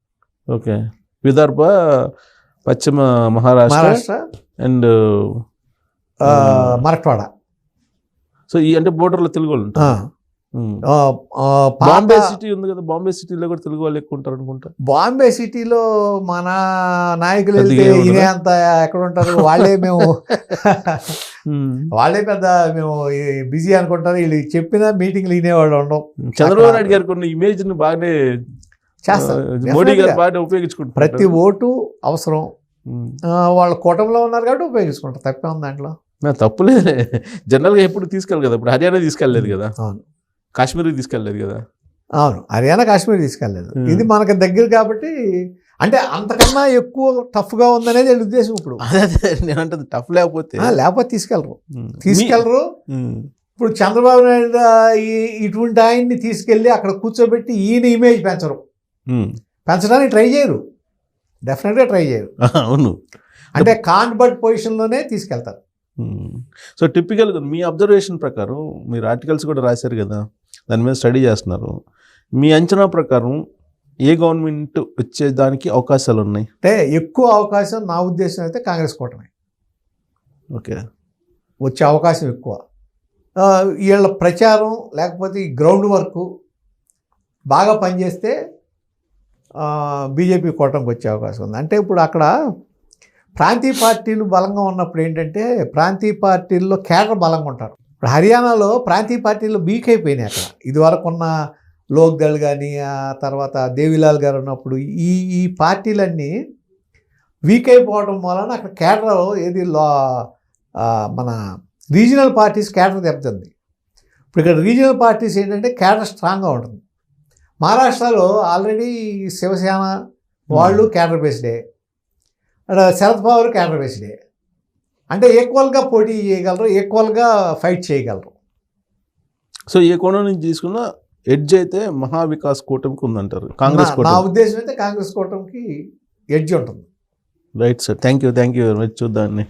S1: ఓకే, విదర్భ, పశ్చిమ మహారాష్ట్ర అండ్
S2: మరాఠ్వాడ.
S1: సో ఈ అంటే బోర్డర్లో తెలుగు వాళ్ళు ఉంటారు. బాంబే సిటీ ఉంది కదా, బాంబే సిటీలో కూడా తెలుగు వాళ్ళు ఎక్కువ ఉంటారు అనుకుంటా.
S2: బాంబే సిటీలో మన నాయకులు వెళ్తే ఇదే అంత ఎక్కడ ఉంటారు, వాళ్ళే పెద్ద మేము బిజీ అనుకుంటారు. వీళ్ళు చెప్పిన మీటింగ్లు వినేవాళ్ళు ఉండవు.
S1: చంద్రబాబు నాయుడు గారికి ఉన్న ఇమేజ్ని బాగానే
S2: చేస్తారు.
S1: మోడీ గారి
S2: Definitely.
S1: పార్టీ ఉపయోగించుకుంటారు.
S2: ప్రతి ఓటు అవసరం. వాళ్ళు కూటమిలో ఉన్నారు కాబట్టి ఉపయోగించుకుంటారు. తప్పే ఉంది దాంట్లో.
S1: తప్పులేదు. జనరల్గా ఎప్పుడు తీసుకెళ్ళదు కదా. ఇప్పుడు హర్యానా తీసుకెళ్ళలేదు కదా,
S2: అవును
S1: కాశ్మీర్కి తీసుకెళ్ళలేదు కదా.
S2: అవును హర్యానా కాశ్మీర్ తీసుకెళ్ళలేదు. ఇది మనకు దగ్గర కాబట్టి, అంటే అంతకన్నా ఎక్కువ టఫ్గా ఉందనేది వీళ్ళ ఉద్దేశం. ఇప్పుడు
S1: అదే నేను అంటే టఫ్ లేకపోతే
S2: లేకపోతే తీసుకెళ్ళరు.
S1: ఉమ్.
S2: ఇప్పుడు చంద్రబాబు నాయుడు ఇటువంటి ఆయన్ని తీసుకెళ్ళి అక్కడ కూర్చోబెట్టి ఈయన ఇమేజ్ పెంచరు. పెంచడానికి ట్రై చేయరు. డెఫినెట్గా ట్రై చేయరు.
S1: అవును.
S2: అంటే కాన్బర్ట్ పొజిషన్లోనే తీసుకెళ్తారు.
S1: సో టిపికల్గా మీ అబ్జర్వేషన్ ప్రకారం మీరు ఆర్టికల్స్ కూడా రాశారు కదా, దాని మీద స్టడీ చేస్తున్నారు. మీ అంచనా ప్రకారం ఏ గవర్నమెంట్ వచ్చేదానికి అవకాశాలు ఉన్నాయి?
S2: అంటే ఎక్కువ అవకాశం నా ఉద్దేశం అయితే కాంగ్రెస్ కూటమి
S1: ఓకే,
S2: వచ్చే అవకాశం ఎక్కువ. వీళ్ళ ప్రచారం లేకపోతే ఈ గ్రౌండ్ వర్క్ బాగా పనిచేస్తే బీజేపీ కూటమికి వచ్చే అవకాశం ఉంది. అంటే ఇప్పుడు అక్కడ ప్రాంతీయ పార్టీలు బలంగా ఉన్నప్పుడు ఏంటంటే ప్రాంతీయ పార్టీల్లో కేడర్ బలంగా ఉంటారు. ఇప్పుడు హర్యానాలో ప్రాంతీయ పార్టీలు వీక్ అయిపోయినాయి. అక్కడ ఇదివరకు ఉన్న లోక్దళ్ కానీ ఆ తర్వాత దేవిలాల్ గారు ఉన్నప్పుడు ఈ పార్టీలన్నీ వీక్ అయిపోవడం వలన అక్కడ కేడర్ ఏది మన రీజనల్ పార్టీస్ కేడర్ దెబ్బతింది. ఇప్పుడు ఇక్కడ రీజనల్ పార్టీస్ ఏంటంటే కేడర్ స్ట్రాంగ్గా ఉంటుంది. మహారాష్ట్రలో ఆల్రెడీ శివసేన వాళ్ళు కేడర్ బేస్డే, శరద్ పవార్ కేడర్ బేస్డే. అంటే ఈక్వల్గా పోటీ చేయగలరు, ఈక్వల్గా ఫైట్ చేయగలరు.
S1: సో ఏ కోణం నుంచి తీసుకున్న ఎడ్జ్ అయితే మహావికాస్ కూటమికి ఉందంటారు, కాంగ్రెస్
S2: నా
S1: కూటమి.
S2: ఉద్దేశం అయితే కాంగ్రెస్ కూటమికి ఎడ్జ్ ఉంటుంది.
S1: Right sir, thank you very much. చూద్దాన్ని.